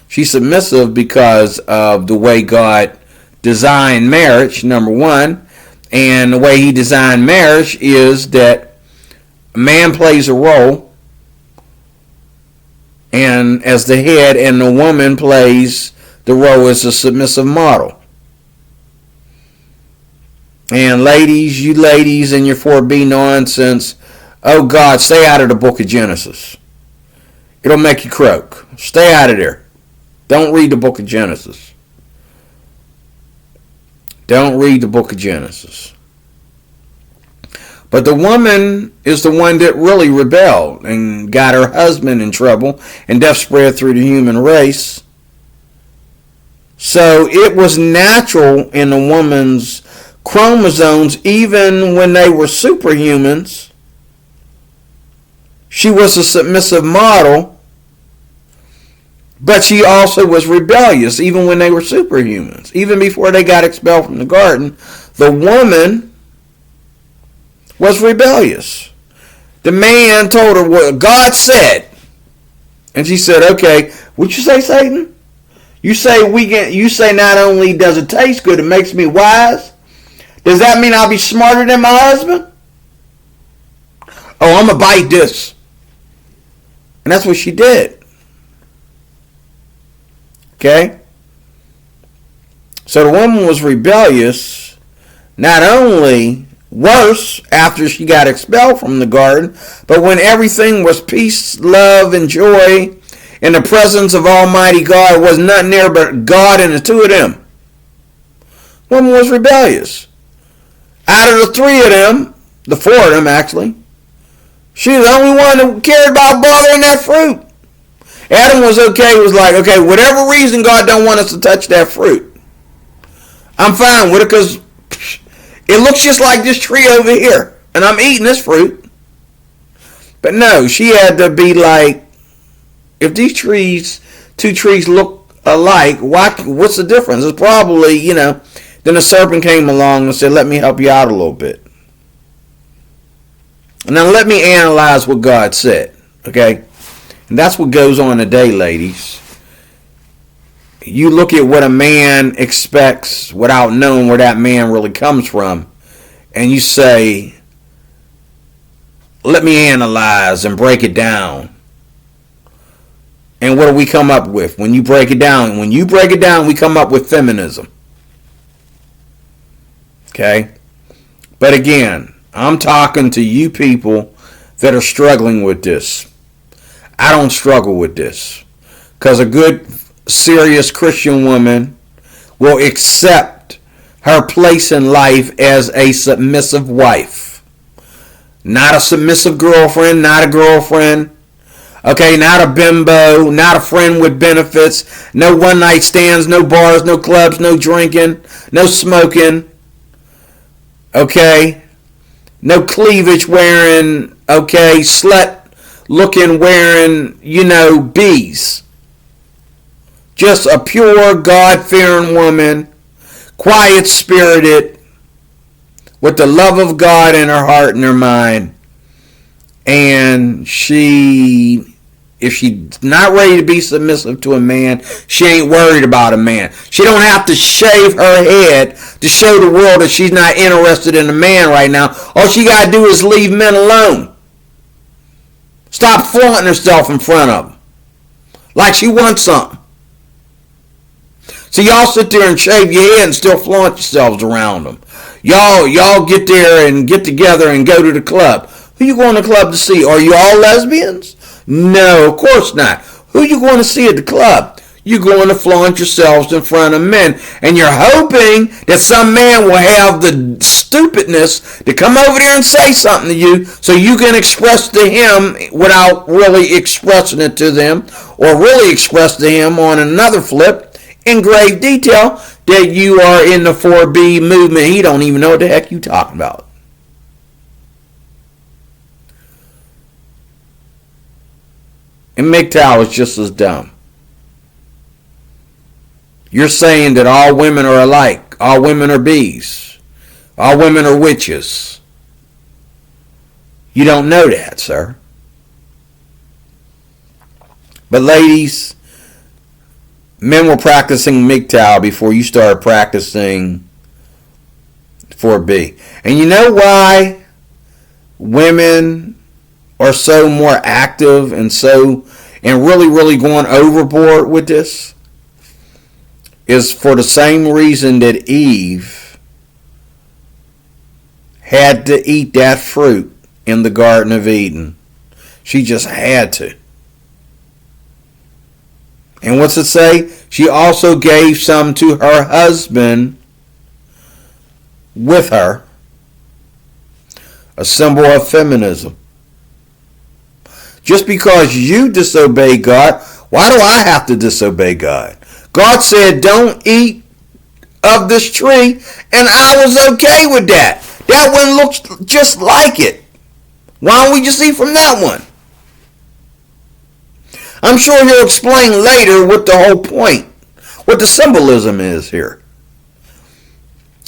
She's submissive because of the way God designed marriage, number one. And the way he designed marriage is that a man plays a role, and as the head, and the woman plays the role as a submissive model. And ladies, you ladies and your 4B nonsense, oh God, stay out of the book of Genesis. It'll make you croak. Stay out of there. Don't read the book of Genesis. Don't read the book of Genesis. But the woman is the one that really rebelled and got her husband in trouble, and death spread through the human race. So it was natural in the woman's chromosomes, even when they were superhumans. She was a submissive model, but she also was rebellious, even when they were superhumans. Even before they got expelled from the garden, the woman was rebellious. The man told her what God said, and she said, "Okay, what'd you say, Satan? You say not only does it taste good, it makes me wise. Does that mean I'll be smarter than my husband? Oh, I'm gonna bite this." And that's what she did. Okay? So the woman was rebellious, not only worse after she got expelled from the garden, but when everything was peace, love, and joy in the presence of Almighty God, was nothing there but God and the two of them. Woman was rebellious. Out of the three of them, the four of them actually, she was the only one that cared about bothering that fruit. Adam was okay, was like, okay, whatever reason God don't want us to touch that fruit, I'm fine with it because it looks just like this tree over here, and I'm eating this fruit. But no, she had to be like, if these two trees look alike, what's the difference? It's probably, then the serpent came along and said, let me help you out a little bit. Now let me analyze what God said, okay? And that's what goes on today, ladies. You look at what a man expects without knowing where that man really comes from, and you say, let me analyze and break it down. And what do we come up with? When you break it down, we come up with feminism. Okay? But again, I'm talking to you people that are struggling with this. I don't struggle with this. Because a good, serious Christian woman will accept her place in life as a submissive wife. Not a submissive girlfriend, not a girlfriend. Okay, not a bimbo, not a friend with benefits. No one night stands, no bars, no clubs, no drinking, no smoking. Okay, no cleavage wearing, okay, slut looking wearing, bees. Just a pure God-fearing woman, quiet-spirited, with the love of God in her heart and her mind. And if she's not ready to be submissive to a man, she ain't worried about a man. She don't have to shave her head to show the world that she's not interested in a man right now. All she got to do is leave men alone. Stop flaunting herself in front of them like she wants something. So y'all sit there and shave your head and still flaunt yourselves around them. Y'all get there and get together and go to the club. Who you going to the club to see? Are you all lesbians? No, of course not. Who you going to see at the club? You're going to flaunt yourselves in front of men. And you're hoping that some man will have the stupidness to come over there and say something to you so you can express to him without really expressing it to them, or really express to him on another flip in grave detail that you are in the 4B movement. He don't even know what the heck you talking about. And MGTOW is just as dumb. You're saying that all women are alike. All women are bees. All women are witches. You don't know that, sir. But ladies, men were practicing MGTOW before you started practicing 4B. And you know why women are so more active and really going overboard with this? Is for the same reason that Eve had to eat that fruit in the Garden of Eden. She just had to. And what's it say? She also gave some to her husband with her. A symbol of feminism. Just because you disobey God, why do I have to disobey God? God said, don't eat of this tree, and I was okay with that. That one looks just like it. Why don't we just eat from that one? I'm sure he'll explain later what the whole point, what the symbolism is here.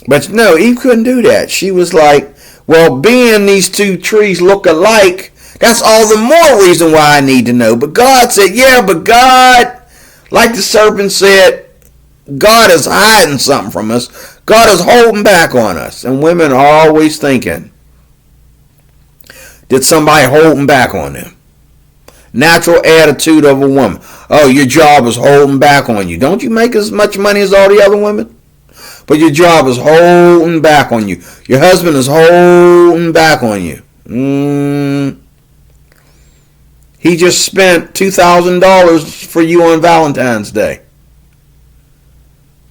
But no, Eve couldn't do that. She was like, well, being these two trees look alike, that's all the more reason why I need to know. But God said, yeah, but God, like the serpent said, God is hiding something from us. God is holding back on us. And women are always thinking, did somebody holding back on them? Natural attitude of a woman. Oh, your job is holding back on you. Don't you make as much money as all the other women? But your job is holding back on you. Your husband is holding back on you. He just spent $2,000 for you on Valentine's Day.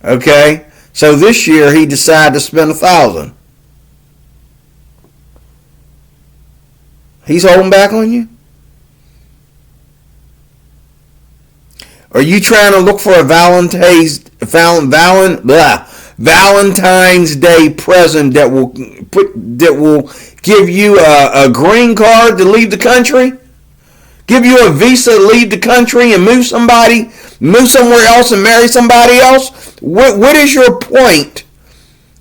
Okay? So this year he decided to spend $1,000. He's holding back on you? Are you trying to look for a Valentine's Day present that will give you a green card to leave the country? Give you a visa to leave the country and move somebody move somewhere else and marry somebody else? What is your point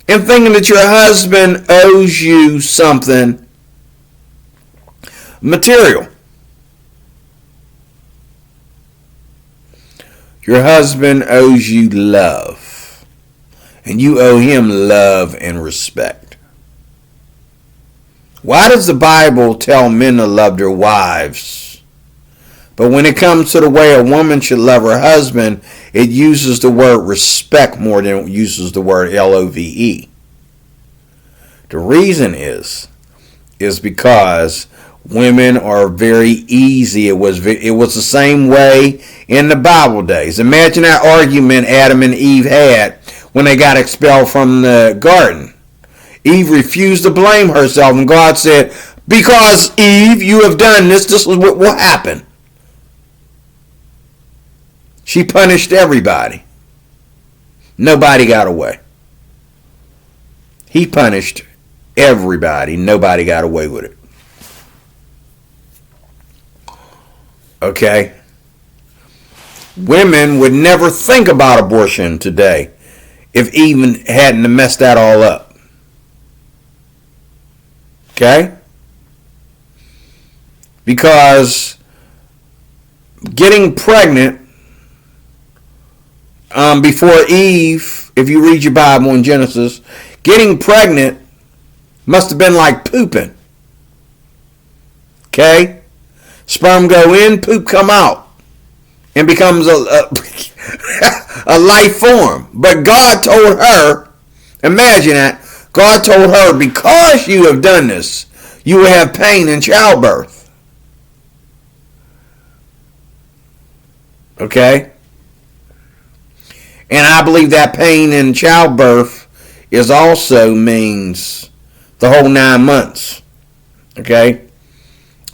in thinking that your husband owes you something material? Your husband owes you love, and you owe him love and respect. Why does the Bible tell men to love their wives? But when it comes to the way a woman should love her husband, it uses the word respect more than it uses the word love. The reason is because women are very easy. It was the same way in the Bible days. Imagine that argument Adam and Eve had when they got expelled from the garden. Eve refused to blame herself, and God said, because Eve, you have done this is what will happen. She punished everybody. Nobody got away. He punished everybody. Nobody got away with it. Okay? Women would never think about abortion today if Eve hadn't messed that all up. Okay? Because getting pregnant before Eve, if you read your Bible in Genesis, getting pregnant must have been like pooping. Okay? Sperm go in, poop come out, and becomes a life form. But God told her, imagine that, God told her, because you have done this, you will have pain in childbirth. Okay? And I believe that pain in childbirth is also means the whole 9 months. Okay?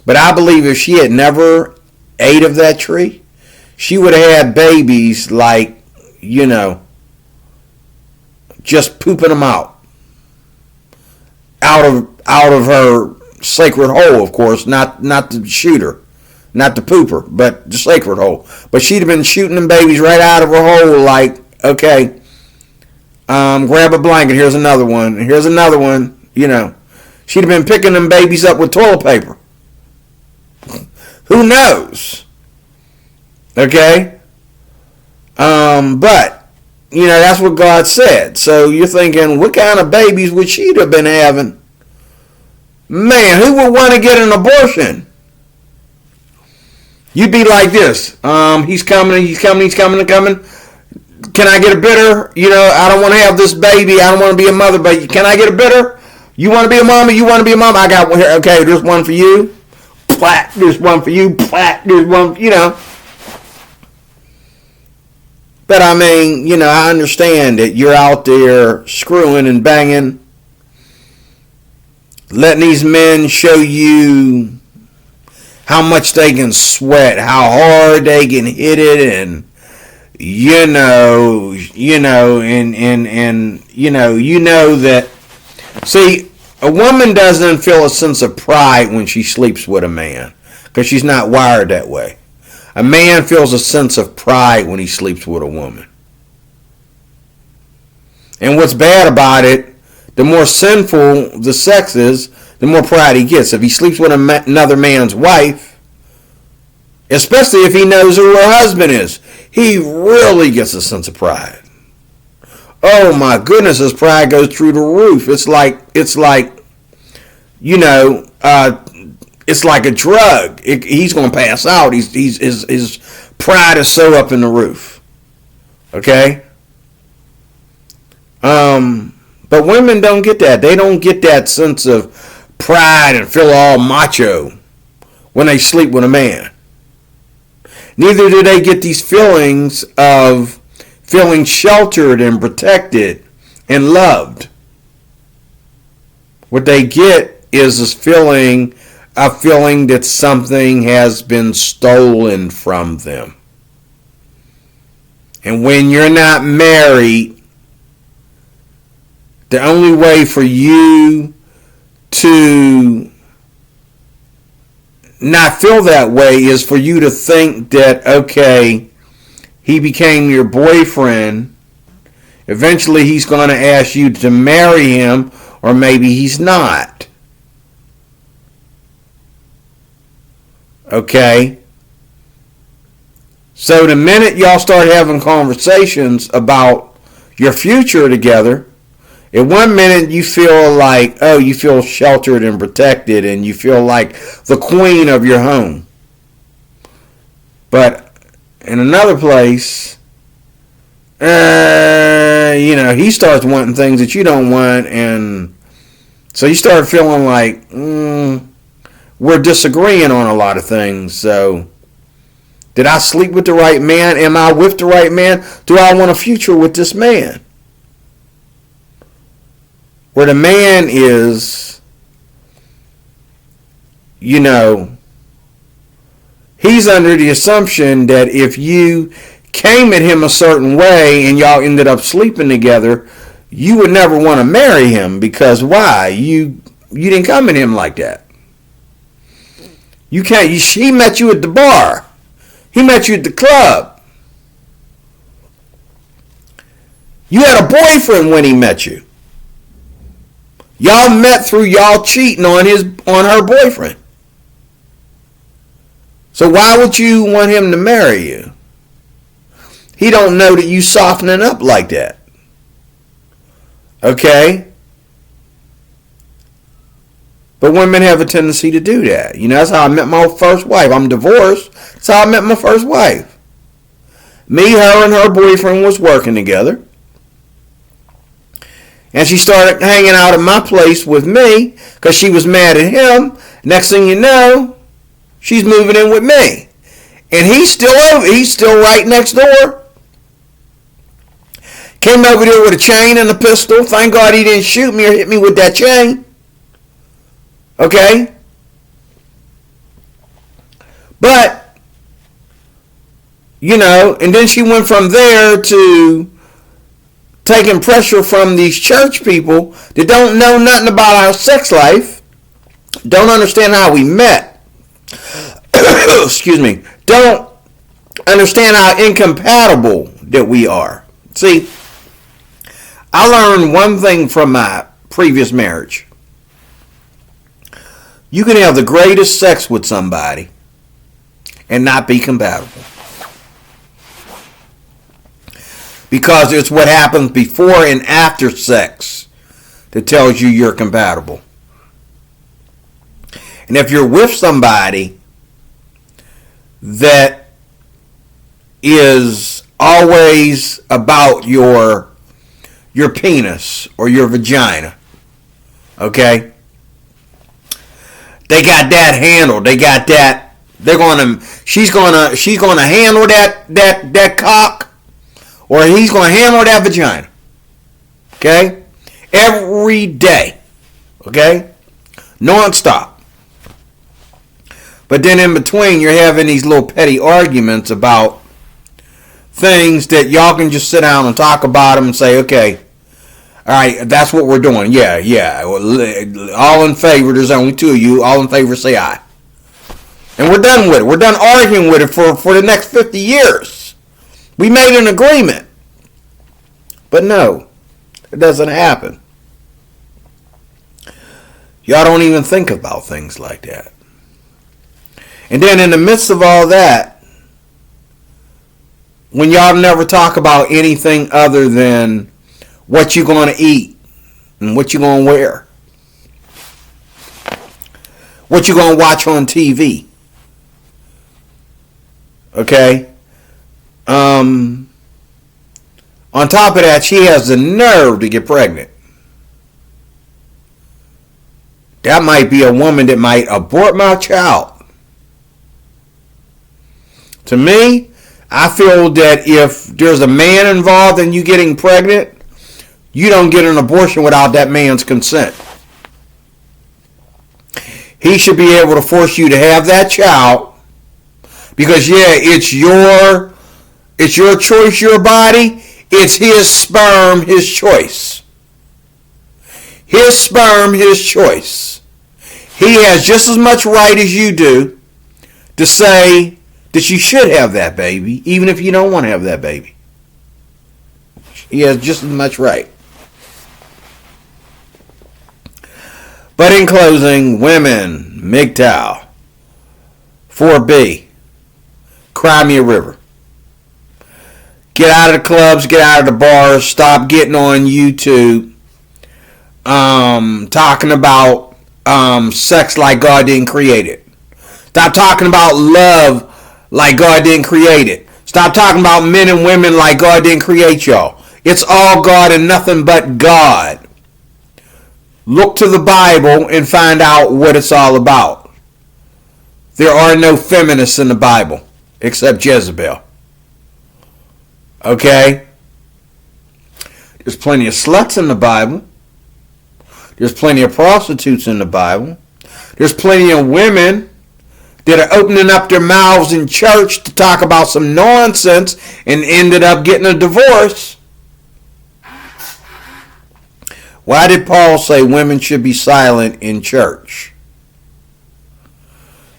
But I believe if she had never ate of that tree, she would have had babies like, just pooping them out of her sacred hole, of course, not the shooter, not the pooper, but the sacred hole. But she'd have been shooting them babies right out of her hole, like, okay, grab a blanket, here's another one, here's another one, She'd have been picking them babies up with toilet paper. Who knows? Okay? But, that's what God said. So you're thinking, what kind of babies would she have been having? Man, who would want to get an abortion? You'd be like this. He's coming. Can I get a bidder? I don't want to have this baby. I don't want to be a mother, but can I get a bidder? You want to be a mama? You want to be a mama? I got one here. Okay, there's one for you. Plat, there's one for you. Plat, there's one, But I mean, I understand that you're out there screwing and banging, letting these men show you how much they can sweat, how hard they can hit it, and that. See, a woman doesn't feel a sense of pride when she sleeps with a man because she's not wired that way. A man feels a sense of pride when he sleeps with a woman. And what's bad about it, the more sinful the sex is, the more pride he gets. If he sleeps with another man's wife, especially if he knows who her husband is, he really gets a sense of pride. Oh my goodness, his pride goes through the roof. It's like it's like a drug. He's going to pass out. His pride is so up in the roof. Okay? But women don't get that. They don't get that sense of pride and feel all macho when they sleep with a man. Neither do they get these feelings of feeling sheltered and protected and loved. What they get is a feeling that something has been stolen from them. And when you're not married, the only way for you to not feel that way is for you to think that, okay, he became your boyfriend, eventually he's going to ask you to marry him, or maybe he's not. Okay? So the minute y'all start having conversations about your future together, in 1 minute you feel like, oh, you feel sheltered and protected and you feel like the queen of your home. But in another place, he starts wanting things that you don't want, and so you start feeling like we're disagreeing on a lot of things. So did I sleep with the right man? Am I with the right man? Do I want a future with this man? Where the man is, he's under the assumption that if you came at him a certain way and y'all ended up sleeping together, you would never want to marry him, because why? You didn't come at him like that. You can't. He met you at the bar. He met you at the club. You had a boyfriend when he met you. Y'all met through y'all cheating on her boyfriend. So why would you want him to marry you? He don't know that you softening up like that. Okay? But women have a tendency to do that. That's how I met my first wife. I'm divorced. That's how I met my first wife. Me, her, and her boyfriend was working together. And she started hanging out at my place with me because she was mad at him. Next thing you know, she's moving in with me. And he's still right next door. Came over there with a chain and a pistol. Thank God he didn't shoot me or hit me with that chain. Okay? But, and then she went from there to taking pressure from these church people that don't know nothing about our sex life, don't understand how we met, excuse me, don't understand how incompatible that we are. See, I learned one thing from my previous marriage. You can have the greatest sex with somebody and not be compatible. Because it's what happens before and after sex that tells you you're compatible. And if you're with somebody that is always about your penis or your vagina, okay? They got that handled. They got that. She's gonna handle that cock, or he's gonna handle that vagina. Okay? Every day. Okay? Non-stop. But then in between, you're having these little petty arguments about things that y'all can just sit down and talk about them and say, okay, all right, that's what we're doing. Yeah. All in favor, there's only two of you. All in favor, say aye. And we're done with it. We're done arguing with it for the next 50 years. We made an agreement. But no, it doesn't happen. Y'all don't even think about things like that. And then in the midst of all that, when y'all never talk about anything other than what you're going to eat and what you're going to wear, what you're going to watch on TV, okay? On top of that, she has the nerve to get pregnant. That might be a woman that might abort my child. To me, I feel that if there's a man involved in you getting pregnant, you don't get an abortion without that man's consent. He should be able to force you to have that child because, it's your choice, your body. It's his sperm, his choice. His sperm, his choice. He has just as much right as you do to say, that you should have that baby, even if you don't want to have that baby. He has just as much right. But in closing, women, MGTOW, 4B, cry me a river. Get out of the clubs, get out of the bars, stop getting on YouTube talking about sex like God didn't create it. Stop talking about love like God didn't create it. Stop talking about men and women like God didn't create y'all. It's all God and nothing but God. Look to the Bible and find out what it's all about. There are no feminists in the Bible except Jezebel. Okay? There's plenty of sluts in the Bible. There's plenty of prostitutes in the Bible. There's plenty of women that are opening up their mouths in church to talk about some nonsense and ended up getting a divorce. Why did Paul say women should be silent in church?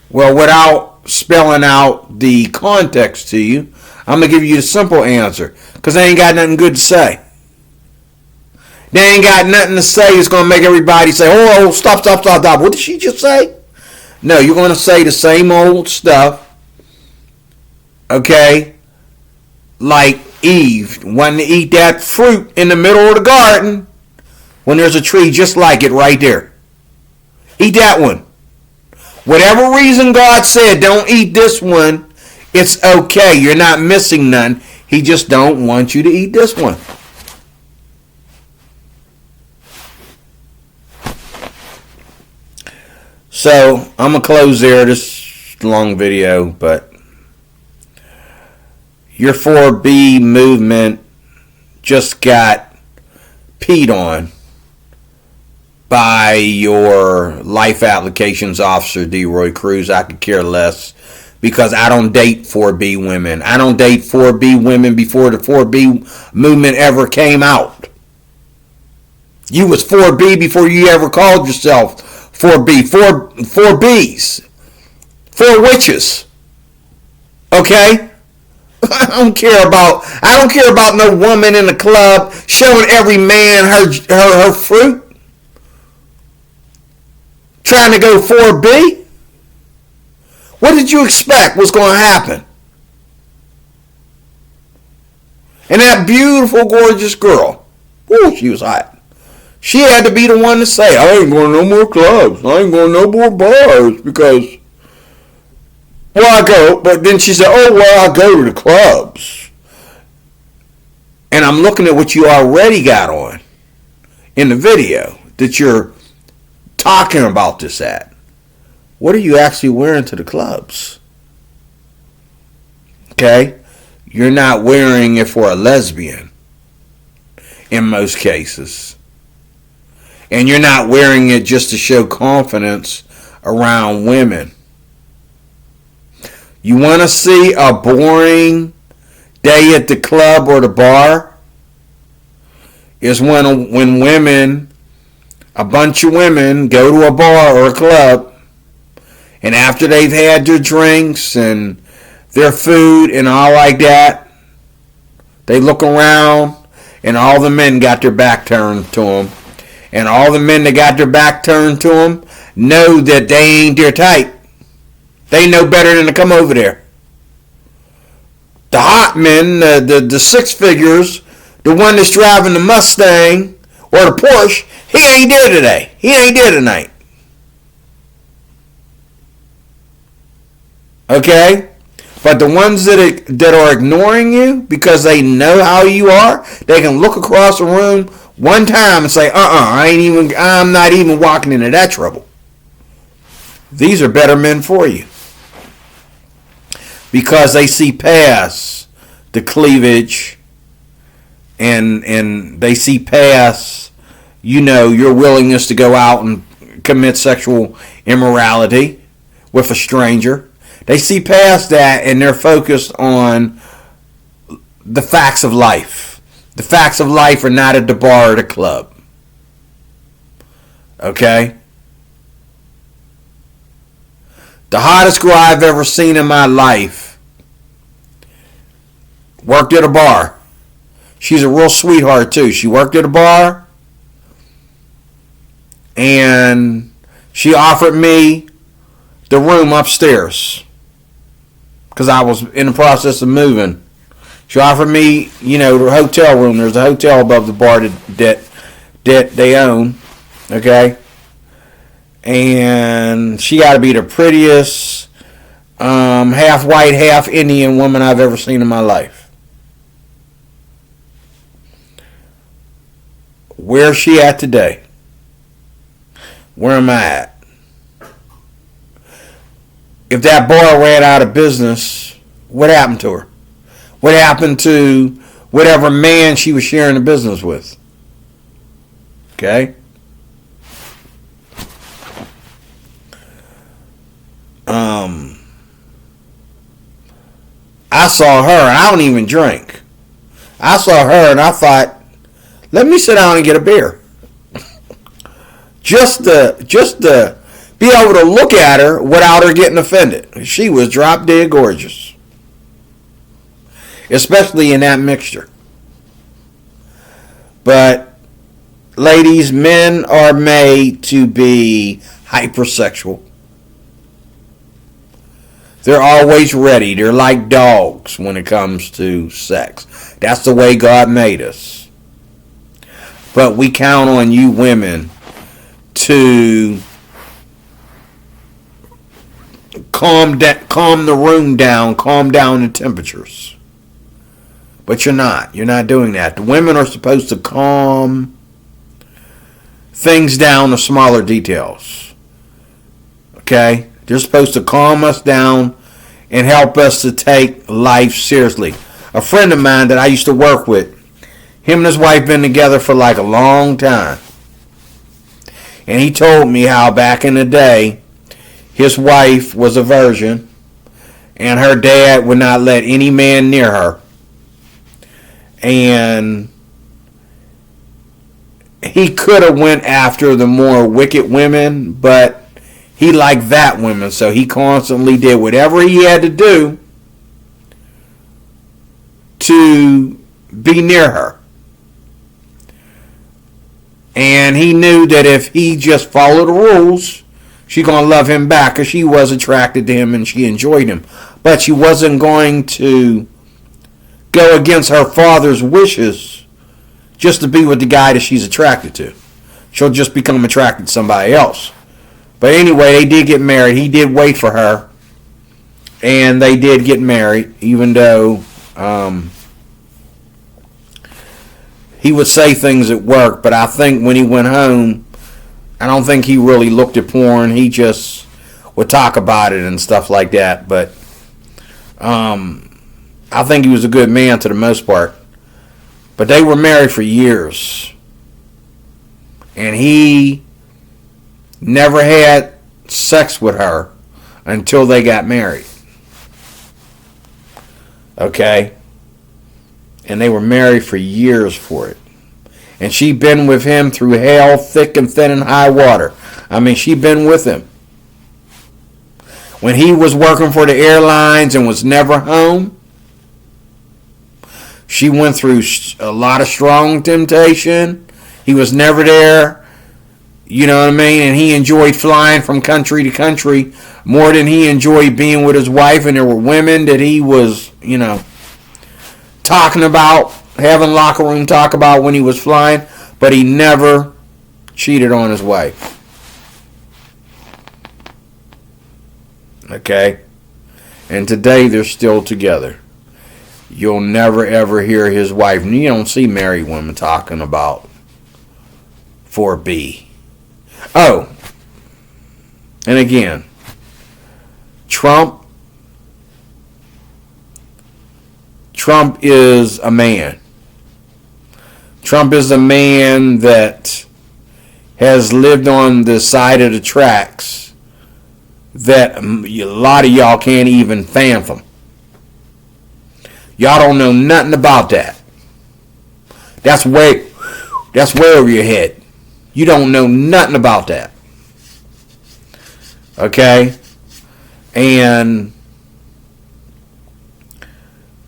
Well, without spelling out the context to you, I'm going to give you the simple answer. Because they ain't got nothing good to say. They ain't got nothing to say that's going to make everybody say, oh, stop. What did she just say? No, you're going to say the same old stuff. Okay? Like Eve wanting to eat that fruit in the middle of the garden when there's a tree just like it right there. Eat that one. Whatever reason God said don't eat this one, it's okay. You're not missing none. He just don't want you to eat this one. So, I'm going to close there. This long video, but your 4B movement just got peed on by your life applications officer, D. Cruz. I could care less because I don't date 4B women. I don't date 4B women before the 4B movement ever came out. You was 4B before you ever called yourself 4B. 4 B's. 4 witches. Okay? I don't care about no woman in the club showing every man her fruit. Trying to go 4B? What did you expect was going to happen? And that beautiful, gorgeous girl. Ooh, she was hot. She had to be the one to say, I ain't going to no more clubs. I ain't going to no more bars because, well, I go. But then she said, oh, well, I go to the clubs. And I'm looking at what you already got on in the video that you're talking about this at. What are you actually wearing to the clubs? Okay? You're not wearing it for a lesbian in most cases. And you're not wearing it just to show confidence around women. You want to see a boring day at the club or the bar? Is when women, a bunch of women, go to a bar or a club, and after they've had their drinks and their food and all like that, they look around and all the men got their back turned to them. And all the men that got their back turned to them know that they ain't their type. They know better than to come over there. The hot men, the six figures, the one that's driving the Mustang or the Porsche, he ain't there today. He ain't there tonight. Okay? But the ones that are ignoring you because they know how you are, they can look across the room one time and say, I'm not even walking into that trouble. These are better men for you. Because they see past the cleavage and they see past, your willingness to go out and commit sexual immorality with a stranger. They see past that and they're focused on the facts of life. The facts of life are not at the bar or the club. Okay? The hottest girl I've ever seen in my life Worked at a bar. She's a real sweetheart too. She worked at a bar, and she offered me the room upstairs because I was in the process of moving. She offered me, the hotel room. There's a hotel above the bar that they own, okay? And she got to be the prettiest, half white, half Indian woman I've ever seen in my life. Where's she at today? Where am I at? If that bar ran out of business, what happened to her? What happened to whatever man she was sharing the business with? Okay? I saw her, and I don't even drink. I saw her, and I thought, let me sit down and get a beer. just to be able to look at her without her getting offended. She was drop dead gorgeous. Especially in that mixture. But, ladies, men are made to be hypersexual. They're always ready. They're like dogs when it comes to sex. That's the way God made us. But we count on you women to calm the room down, calm down the temperatures. But you're not. You're not doing that. The women are supposed to calm things down to smaller details. Okay? They're supposed to calm us down and help us to take life seriously. A friend of mine that I used to work with, him and his wife been together for like a long time. And he told me how back in the day, his wife was a virgin and her dad would not let any man near her. And he could have went after the more wicked women, but he liked that woman, so he constantly did whatever he had to do to be near her. And he knew that if he just followed the rules, she's going to love him back because she was attracted to him and she enjoyed him. But she wasn't going to go against her father's wishes just to be with the guy that she's attracted to. She'll just become attracted to somebody else. But anyway, they did get married. He did wait for her. And they did get married, even though he would say things at work. But I think when he went home, I don't think he really looked at porn. He just would talk about it and stuff like that. But I think he was a good man to the most part. But they were married for years. And he never had sex with her until they got married. Okay? And they were married for years for it. And she been with him through hell, thick and thin and high water. I mean, she been with him. When he was working for the airlines and was never home, she went through a lot of strong temptation. He was never there. You know what I mean? And he enjoyed flying from country to country more than he enjoyed being with his wife. And there were women that he was, talking about, having locker room talk about when he was flying. But he never cheated on his wife. Okay? And today they're still together. You'll never ever hear his wife. You don't see married women talking about 4B. Oh, and again, Trump is a man. Trump is a man that has lived on the side of the tracks that a lot of y'all can't even fathom. Y'all don't know nothing about that. That's way over your head. You don't know nothing about that. Okay? And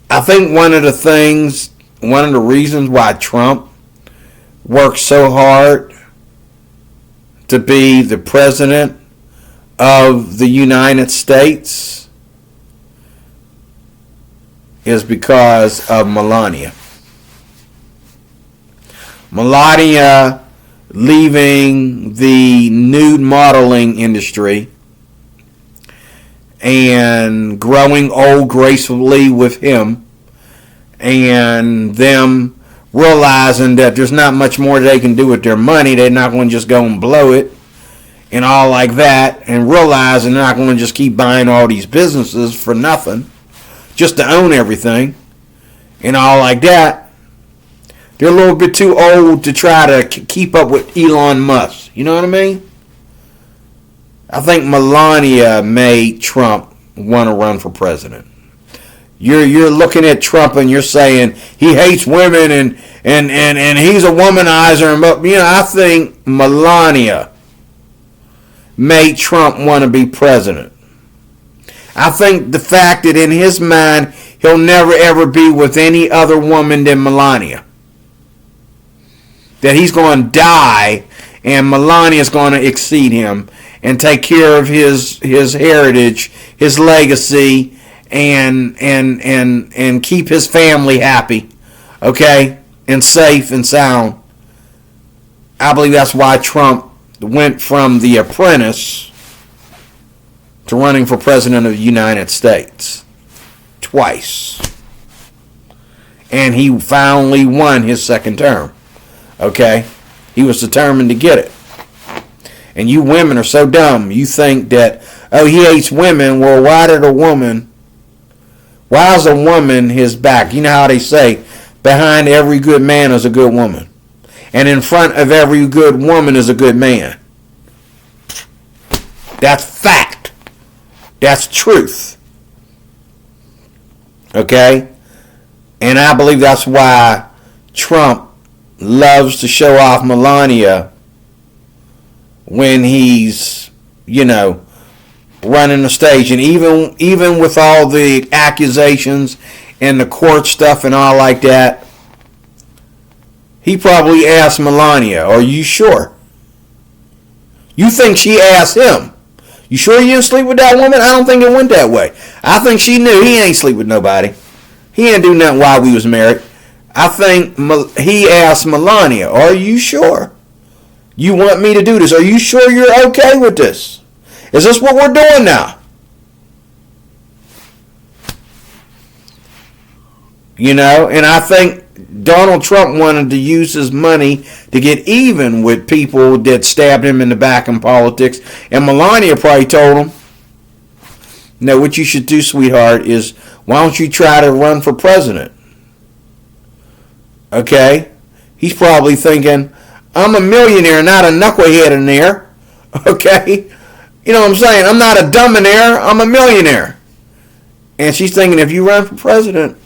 I think one of the reasons why Trump worked so hard to be the president of the United States is because of Melania. Melania leaving the nude modeling industry and growing old gracefully with him, and them realizing that there's not much more they can do with their money. They're not going to just go and blow it and all like that, and realizing they're not going to just keep buying all these businesses for nothing just to own everything and all like that. They're a little bit too old to try to keep up with Elon Musk. You know what I mean? I think Melania made Trump want to run for president. You're looking at Trump and you're saying he hates women and he's a womanizer. But I think Melania made Trump want to be president. I think the fact that in his mind he'll never ever be with any other woman than Melania. That he's going to die and Melania's going to exceed him and take care of his heritage, his legacy, and keep his family happy, okay, and safe and sound. I believe that's why Trump went from The Apprentice to running for president of the United States twice. And he finally won his second term. Okay? He was determined to get it. And you women are so dumb. You think that, oh, he hates women. Well, why is a woman his back? You know how they say, behind every good man is a good woman. And in front of every good woman is a good man. That's fact. That's truth. Okay? And I believe that's why Trump loves to show off Melania when he's, running the stage. And even with all the accusations and the court stuff and all like that, he probably asked Melania, are you sure? You think she asked him, you sure you didn't sleep with that woman? I don't think it went that way. I think she knew he ain't sleep with nobody. He ain't do nothing while we was married. I think he asked Melania, are you sure you want me to do this? Are you sure you're okay with this? Is this what we're doing now? And I think Donald Trump wanted to use his money to get even with people that stabbed him in the back in politics. And Melania probably told him, no, what you should do, sweetheart, is why don't you try to run for president? Okay? He's probably thinking, I'm a millionaire, not a knucklehead in there. Okay? You know what I'm saying? I'm not a dumbaire, I'm a millionaire. And she's thinking, if you run for president,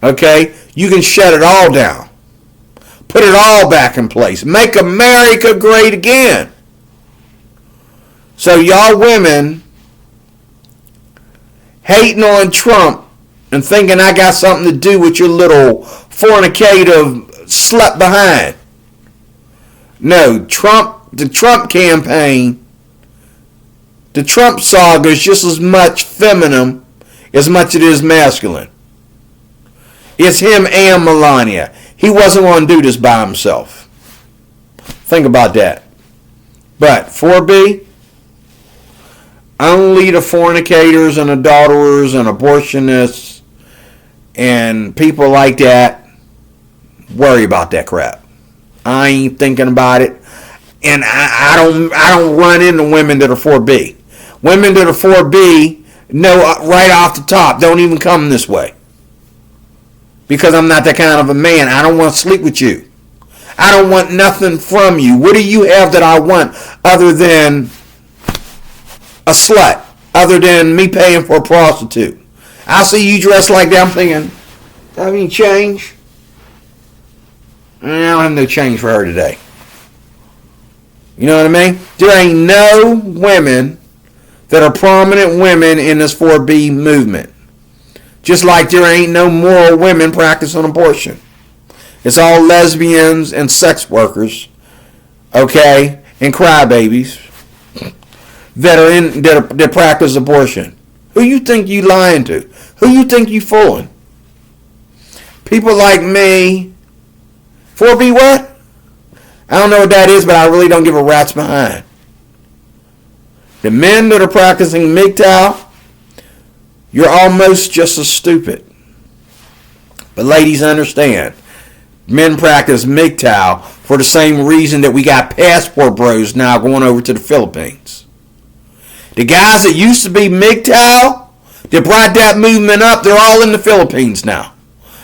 okay, you can shut it all down. Put it all back in place. Make America great again. So y'all women hating on Trump and thinking I got something to do with your little fornicative slut behind. No, the Trump campaign, the Trump saga is just as much feminine as much as it is masculine. It's him and Melania. He wasn't going to do this by himself. Think about that. But 4B, only the fornicators and adulterers and abortionists and people like that worry about that crap. I ain't thinking about it. And I don't run into women that are 4B. Women that are 4B know right off the top, don't even come this way. Because I'm not that kind of a man. I don't want to sleep with you. I don't want nothing from you. What do you have that I want other than a slut? Other than me paying for a prostitute? I see you dressed like that. I'm thinking, do I have any change? I don't have no change for her today. You know what I mean? There ain't no women that are prominent women in this 4B movement Just like there ain't no moral women practicing abortion. It's all lesbians and sex workers, okay, and crybabies that practice abortion. Who you think you lying to? Who you think you fooling? People like me. 4B what? I don't know what that is, but I really don't give a rat's behind. The men that are practicing MGTOW, you're almost just as stupid. But ladies, understand. Men practice MGTOW for the same reason that we got passport bros now going over to the Philippines. The guys that used to be MGTOW, that brought that movement up, they're all in the Philippines now.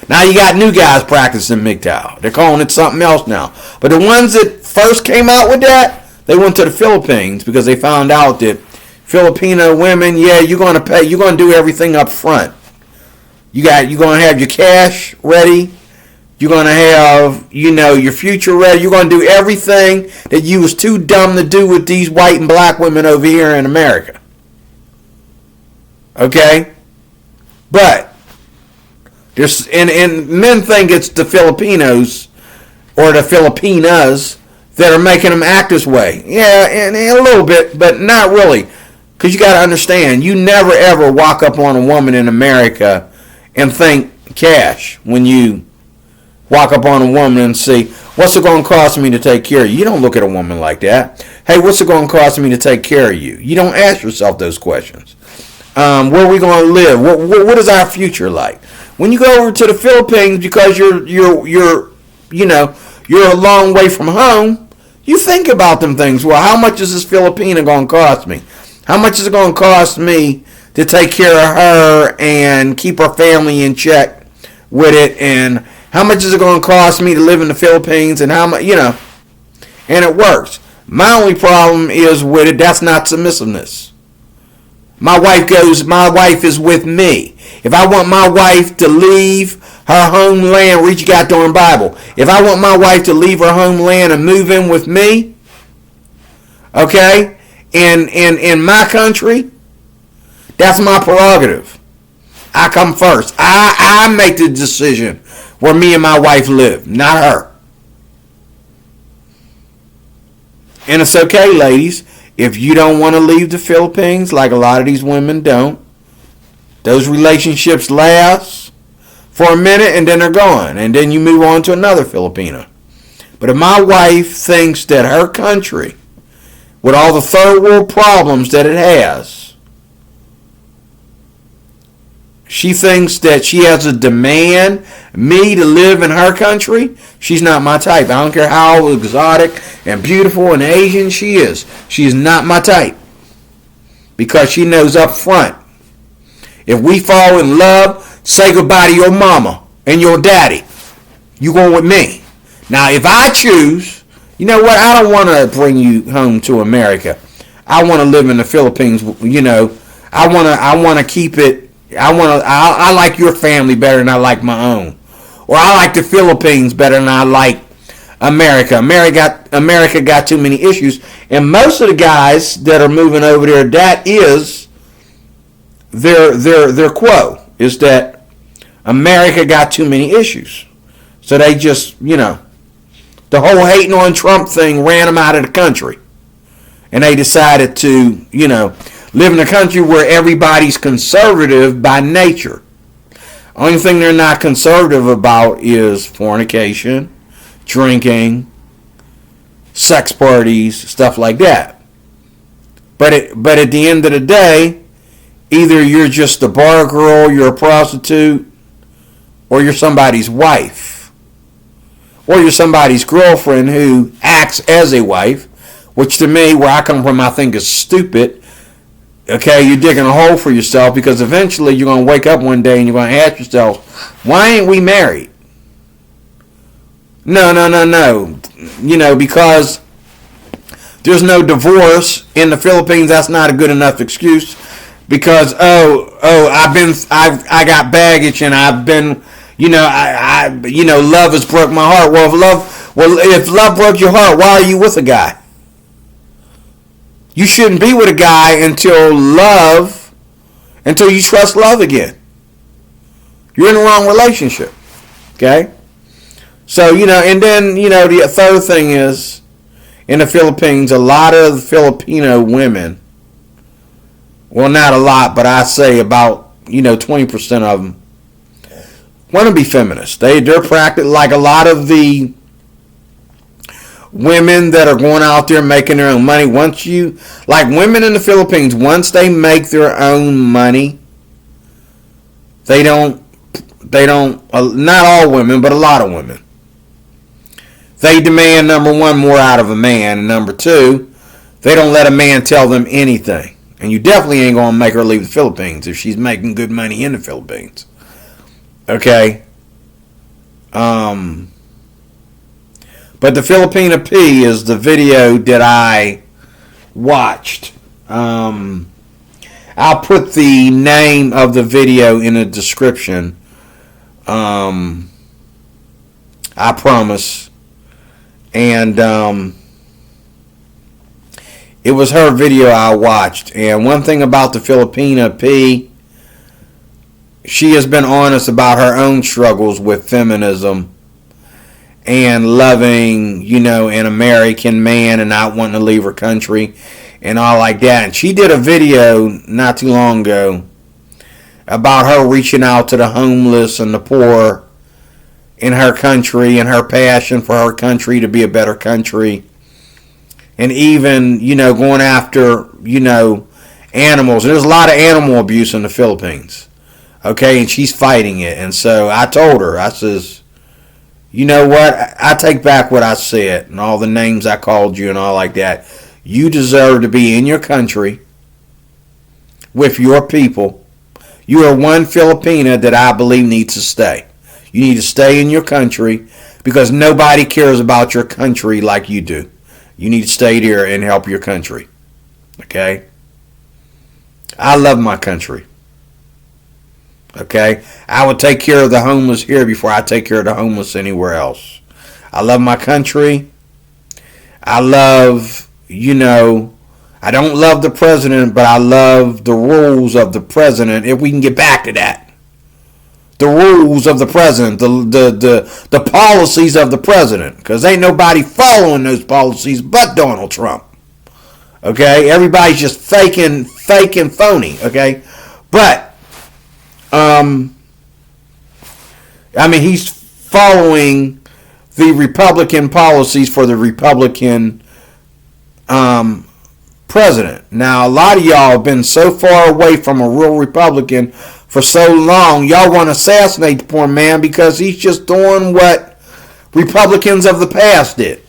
Now you got new guys practicing MGTOW. They're calling it something else now. But the ones that first came out with that, they went to the Philippines because they found out that Filipina women, yeah, you're going to pay, you're going to do everything up front. You're going to have your cash ready. You're going to have, your future ready. You're going to do everything that you was too dumb to do with these white and black women over here in America. Okay? But there's and men think it's the Filipinos or the Filipinas that are making them act this way. Yeah, and a little bit, but not really. Because you got to understand, you never ever walk up on a woman in America and think cash when you walk up on a woman and see, what's it going to cost me to take care of you? You don't look at a woman like that. Hey, what's it going to cost me to take care of you? You don't ask yourself those questions. Where are we going to live? What is our future like? When you go over to the Philippines because you're a long way from home, you think about them things. Well, how much is this Filipina going to cost me? How much is it going to cost me to take care of her and keep her family in check with it? And how much is it going to cost me to live in the Philippines? And how much, and it works. My only problem is with it, that's not submissiveness. My wife is with me. If I want my wife to leave her homeland, read your goddamn Bible. If I want my wife to leave her homeland and move in with me, okay, in my country, that's my prerogative. I come first. I make the decision where me and my wife live, not her. And it's okay, ladies. If you don't want to leave the Philippines, like a lot of these women don't, those relationships last for a minute and then they're gone. And then you move on to another Filipina. But if my wife thinks that her country, with all the third world problems that it has, she thinks that she has to demand me to live in her country, she's not my type. I don't care how exotic and beautiful and Asian she is. She's not my type. Because she knows up front, if we fall in love, say goodbye to your mama and your daddy. You going with me. Now, if I choose, you know what? I don't want to bring you home to America. I want to live in the Philippines. I want to keep it. I like your family better than I like my own. Or I like the Philippines better than I like America. America got too many issues. And most of the guys that are moving over there, that is their quo, is that America got too many issues. So they just, the whole hating on Trump thing ran them out of the country. And they decided to, live in a country where everybody's conservative by nature. Only thing they're not conservative about is fornication, drinking, sex parties, stuff like that. But at the end of the day, either you're just a bar girl, you're a prostitute, or you're somebody's wife. Or you're somebody's girlfriend who acts as a wife, which to me, where I come from, I think is stupid. Okay, you're digging a hole for yourself because eventually you're going to wake up one day and you're going to ask yourself, why ain't we married? No. Because there's no divorce in the Philippines. That's not a good enough excuse. Because I got baggage and I've been, love has broke my heart. If love broke your heart, why are you with a guy? You shouldn't be with a guy until you trust love again. You're in the wrong relationship. Okay? So, and then, the third thing is, in the Philippines, a lot of Filipino women, well, not a lot, but I say about, 20% of them, want to be feminists. They're practically, like a lot of the women that are going out there making their own money, like women in the Philippines, once they make their own money, they don't, not all women, but a lot of women, they demand, number one, more out of a man, and number two, they don't let a man tell them anything. And you definitely ain't going to make her leave the Philippines if she's making good money in the Philippines. Okay? But the Filipina P is the video that I watched. I'll put the name of the video in the description. I promise. And it was her video I watched. And one thing about the Filipina P, she has been honest about her own struggles with feminism and loving, an American man and not wanting to leave her country and all like that. And she did a video not too long ago about her reaching out to the homeless and the poor in her country and her passion for her country to be a better country. And even, going after, animals. And there's a lot of animal abuse in the Philippines. Okay, and she's fighting it. And so I told her, I says, you know what? I take back what I said and all the names I called you and all like that. You deserve to be in your country with your people. You are one Filipina that I believe needs to stay. You need to stay in your country because nobody cares about your country like you do. You need to stay there and help your country. Okay? I love my country. Okay? I would take care of the homeless here before I take care of the homeless anywhere else. I love my country. I love, I don't love the president, but I love the rules of the president, if we can get back to that. The rules of the president, the policies of the president, because ain't nobody following those policies but Donald Trump. Okay? Everybody's just fake and phony. Okay? But he's following the Republican policies for the Republican president. Now, a lot of y'all have been so far away from a real Republican for so long, y'all want to assassinate the poor man because he's just doing what Republicans of the past did.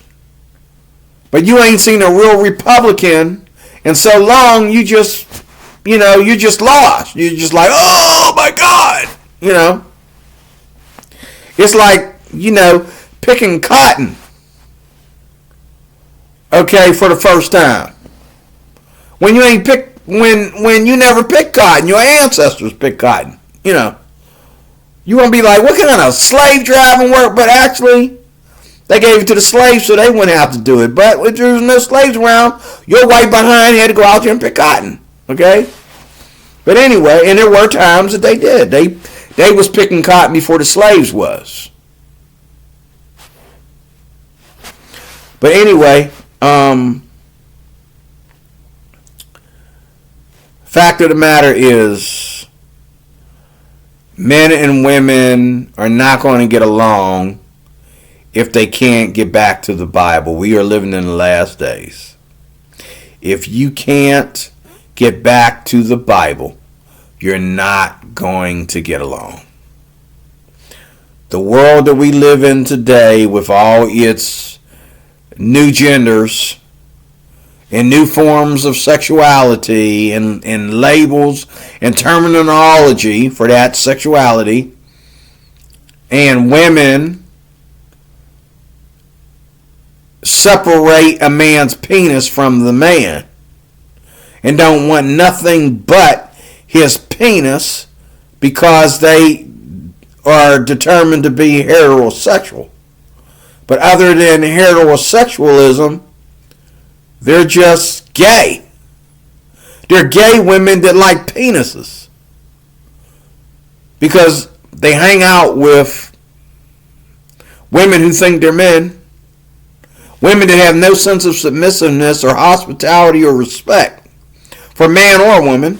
But you ain't seen a real Republican in so long, you're just lost. You're just like, oh my God, It's like, picking cotton, okay, for the first time. When you ain't when you never picked cotton, your ancestors picked cotton, you want to be like, what kind of slave driving work? But actually, they gave it to the slaves so they wouldn't have to do it. But if there was no slaves around, your white behind had to go out there and pick cotton, okay? But anyway, and there were times that they did. They was picking cotton before the slaves was. But anyway, fact of the matter is, men and women are not going to get along if they can't get back to the Bible. We are living in the last days. If you can't get back to the Bible, you're not going to get along. The world that we live in today, with all its new genders and new forms of sexuality and labels and terminology for that sexuality, and women separate a man's penis from the man and don't want nothing but his penis because they are determined to be heterosexual. But other than heterosexualism, they're just gay. They're gay women that like penises. Because They hang out with women who think they're men, women that have no sense of submissiveness or hospitality or respect for man or woman.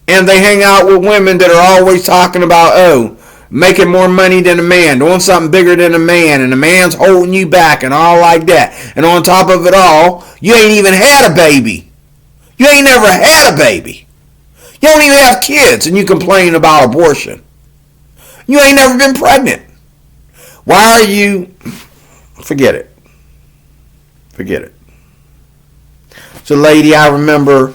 And they hang out with women that are always talking about, making more money than a man, doing something bigger than a man, and the man's holding you back and all like that. And on top of it all, you ain't even had a baby. You ain't never had a baby. You don't even have kids, and you complain about abortion. You ain't never been pregnant. Why are you... Forget it. Forget it. So, lady, I remember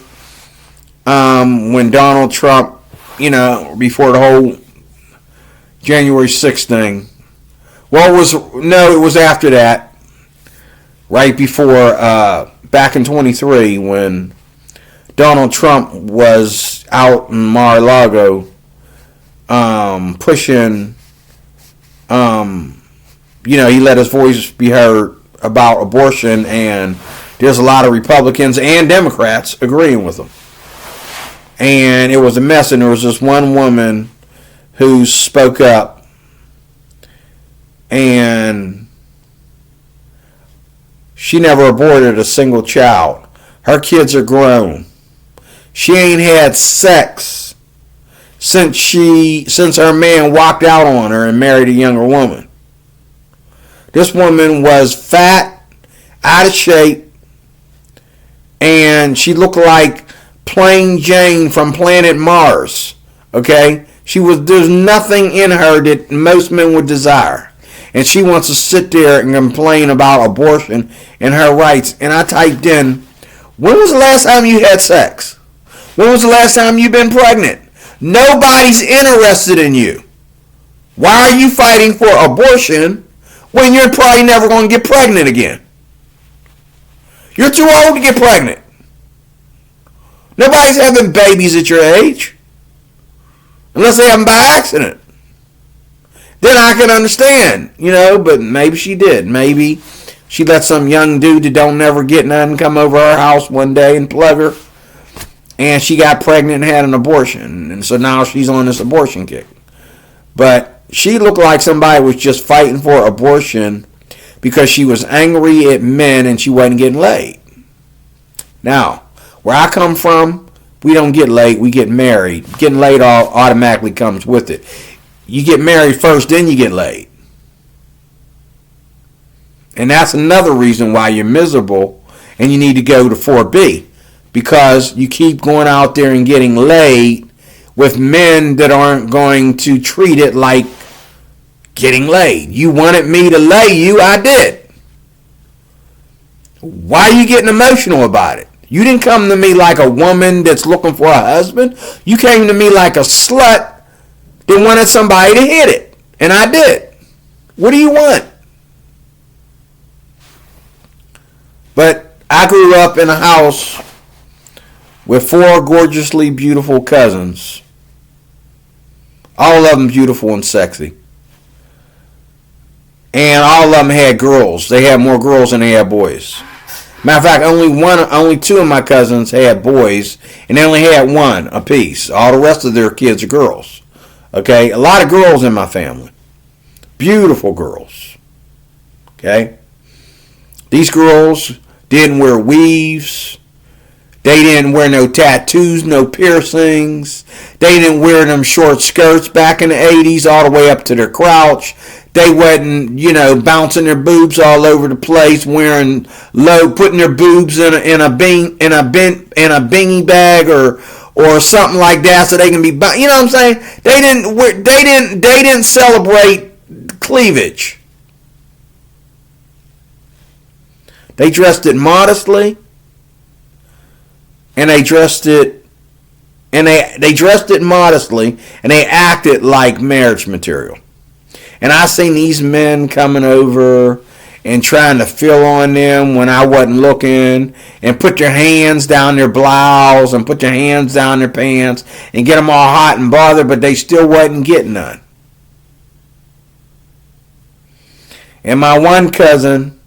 when Donald Trump, before the whole January 6th thing. Well, it was after that, right before, back in 23, when Donald Trump was out in Mar-a-Lago pushing, he let his voice be heard about abortion, and there's a lot of Republicans and Democrats agreeing with him. And it was a mess, and there was this one woman who spoke up, and she never aborted a single child. Her kids are grown. She ain't had sex since her man walked out on her and married a younger woman. This woman was fat, out of shape, and she looked like Plain Jane from Planet Mars. Okay? There's nothing in her that most men would desire. And she wants to sit there and complain about abortion and her rights. And I typed in, when was the last time you had sex? When was the last time you've been pregnant? Nobody's interested in you. Why are you fighting for abortion when you're probably never going to get pregnant again? You're too old to get pregnant. Nobody's having babies at your age. Unless they have them by accident. Then I can understand, but maybe she did. Maybe she let some young dude that don't never get nothing come over her house one day and plug her. And she got pregnant and had an abortion. And so now she's on this abortion kick. But she looked like somebody was just fighting for abortion because she was angry at men and she wasn't getting laid. Now, where I come from, we don't get laid, we get married. Getting laid automatically comes with it. You get married first, then you get laid. And that's another reason why you're miserable and you need to go to 4B. Because you keep going out there and getting laid with men that aren't going to treat it like getting laid. You wanted me to lay you, I did. Why are you getting emotional about it? You didn't come to me like a woman that's looking for a husband. You came to me like a slut that wanted somebody to hit it. And I did. What do you want? But I grew up in a house with 4 gorgeously beautiful cousins. All of them beautiful and sexy. And all of them had girls. They had more girls than they had boys. Matter of fact, only 2 of my cousins had boys, and they only had 1 apiece. All the rest of their kids are girls. Okay? A lot of girls in my family. Beautiful girls. Okay? These girls didn't wear weaves. They didn't wear no tattoos, no piercings. They didn't wear them short skirts back in the 80s all the way up to their crotch. They wasn't, bouncing their boobs all over the place, putting their boobs in a beanie bag or something like that, so they can be, you know what I'm saying? They didn't celebrate cleavage. They dressed it modestly, and they dressed it modestly, and they acted like marriage material. And I seen these men coming over and trying to feel on them when I wasn't looking, and put their hands down their blouse and put their hands down their pants and get them all hot and bothered, but they still wasn't getting none. And my one cousin,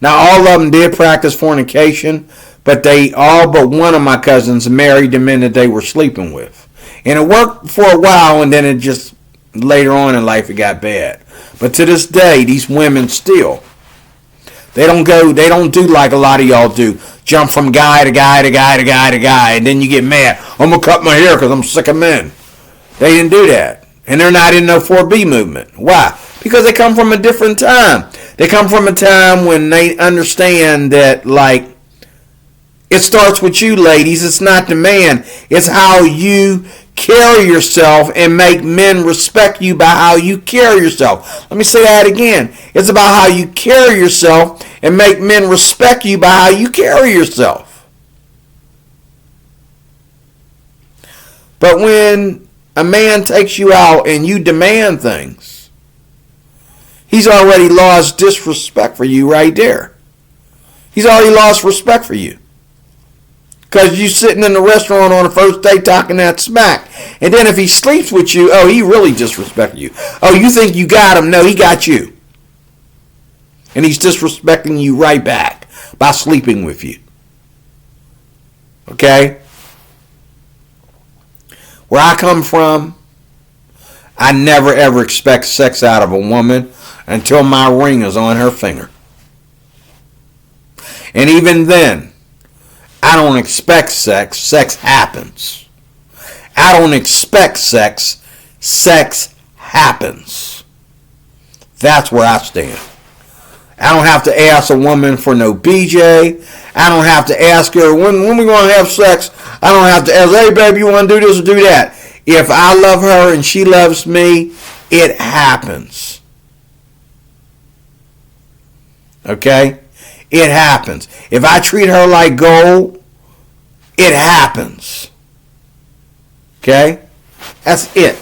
now all of them did practice fornication, but all but one of my cousins married the men that they were sleeping with. And it worked for a while, and then it just, later on in life, it got bad. But to this day, these women still, they don't do like a lot of y'all do. Jump from guy to guy to guy to guy to guy, and then you get mad. I'm going to cut my hair because I'm sick of men. They didn't do that. And they're not in no 4B movement. Why? Because they come from a different time. They come from a time when they understand that, like, it starts with you, ladies. It's not the man. It's how you carry yourself and make men respect you by how you carry yourself. Let me say that again. It's about how you carry yourself and make men respect you by how you carry yourself. But when a man takes you out and you demand things, he's already lost disrespect for you right there. He's already lost respect for you. Because you sitting in the restaurant on the first day talking that smack. And then if he sleeps with you, oh, he really disrespected you. Oh, you think you got him? No, he got you. And he's disrespecting you right back by sleeping with you. Okay? Where I come from, I never ever expect sex out of a woman until my ring is on her finger. And even then, I don't expect sex. Sex happens. I don't expect sex. Sex happens. That's where I stand. I don't have to ask a woman for no BJ. I don't have to ask her when we going to have sex. I don't have to ask, hey, baby, you want to do this or do that. If I love her and she loves me, it happens. Okay? It happens. If I treat her like gold, it happens. Okay? That's it.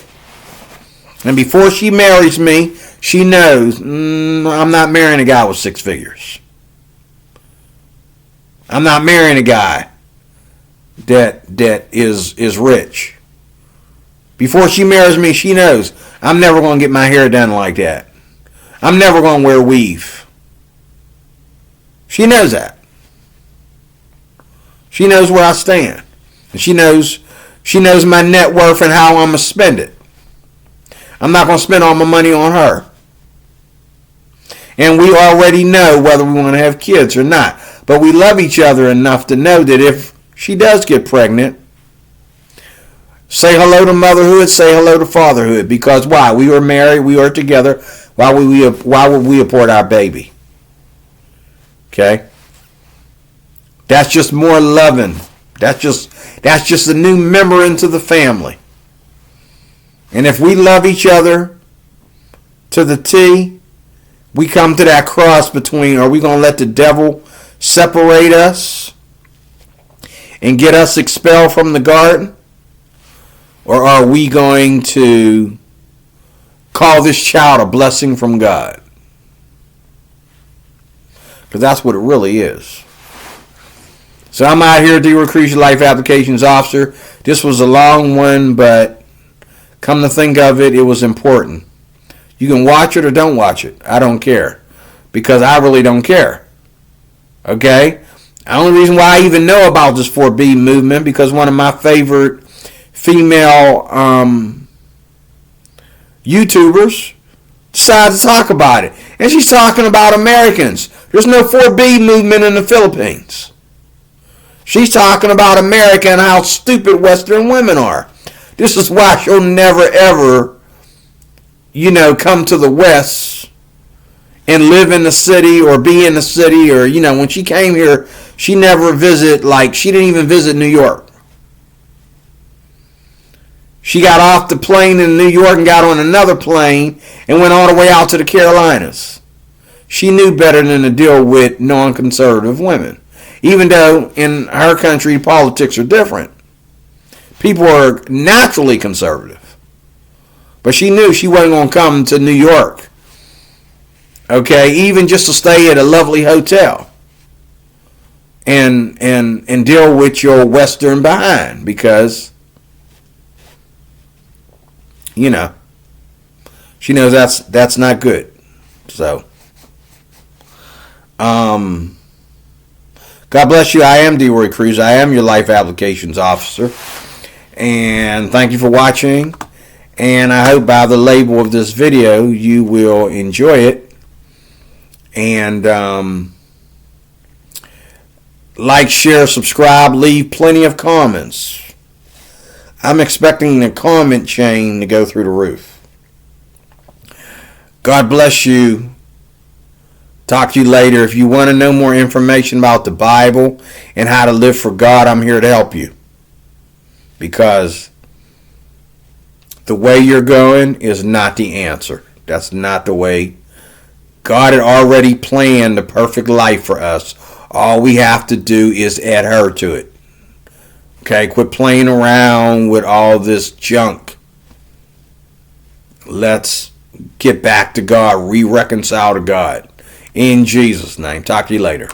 And before she marries me, she knows I'm not marrying a guy with 6 figures. I'm not marrying a guy that is rich. Before she marries me, she knows I'm never going to get my hair done like that. I'm never going to wear weave. She knows that. She knows where I stand. And she knows my net worth and how I'm going to spend it. I'm not going to spend all my money on her. And we already know whether we want to have kids or not. But we love each other enough to know that if she does get pregnant, say hello to motherhood, say hello to fatherhood. Because why? We were married, we were together. Why would we abort our baby? Okay? That's just more loving. That's just a new member into the family. And if we love each other to the T, we come to that cross between, are we going to let the devil separate us and get us expelled from the garden? Or are we going to call this child a blessing from God? Because that's what it really is. So I'm out here, D. Recruiter, Life Applications Officer. This was a long one, but come to think of it, it was important. You can watch it or don't watch it. I don't care. Because I really don't care. Okay? The only reason why I even know about this 4B movement, because one of my favorite female YouTubers decided to talk about it. And she's talking about Americans. There's no 4B movement in the Philippines. She's talking about America and how stupid Western women are. This is why she'll never ever, come to the West and live in the city or be in the city, or, when she came here, she didn't even visit New York. She got off the plane in New York and got on another plane and went all the way out to the Carolinas. She knew better than to deal with non-conservative women. Even though in her country politics are different. People are naturally conservative. But she knew she wasn't going to come to New York. Okay, even just to stay at a lovely hotel. And deal with your Western behind. Because, she knows that's not good. So, God bless you. I am D. Roy Cruz. I am your Life Applications Officer. And thank you for watching. And I hope by the label of this video you will enjoy it. And like, share, subscribe, leave plenty of comments. I'm expecting the comment chain to go through the roof. God bless you. Talk to you later. If you want to know more information about the Bible and how to live for God, I'm here to help you. Because the way you're going is not the answer. That's not the way. God had already planned the perfect life for us. All we have to do is adhere to it. Okay, quit playing around with all this junk. Let's get back to God, re-reconcile to God. In Jesus' name. Talk to you later.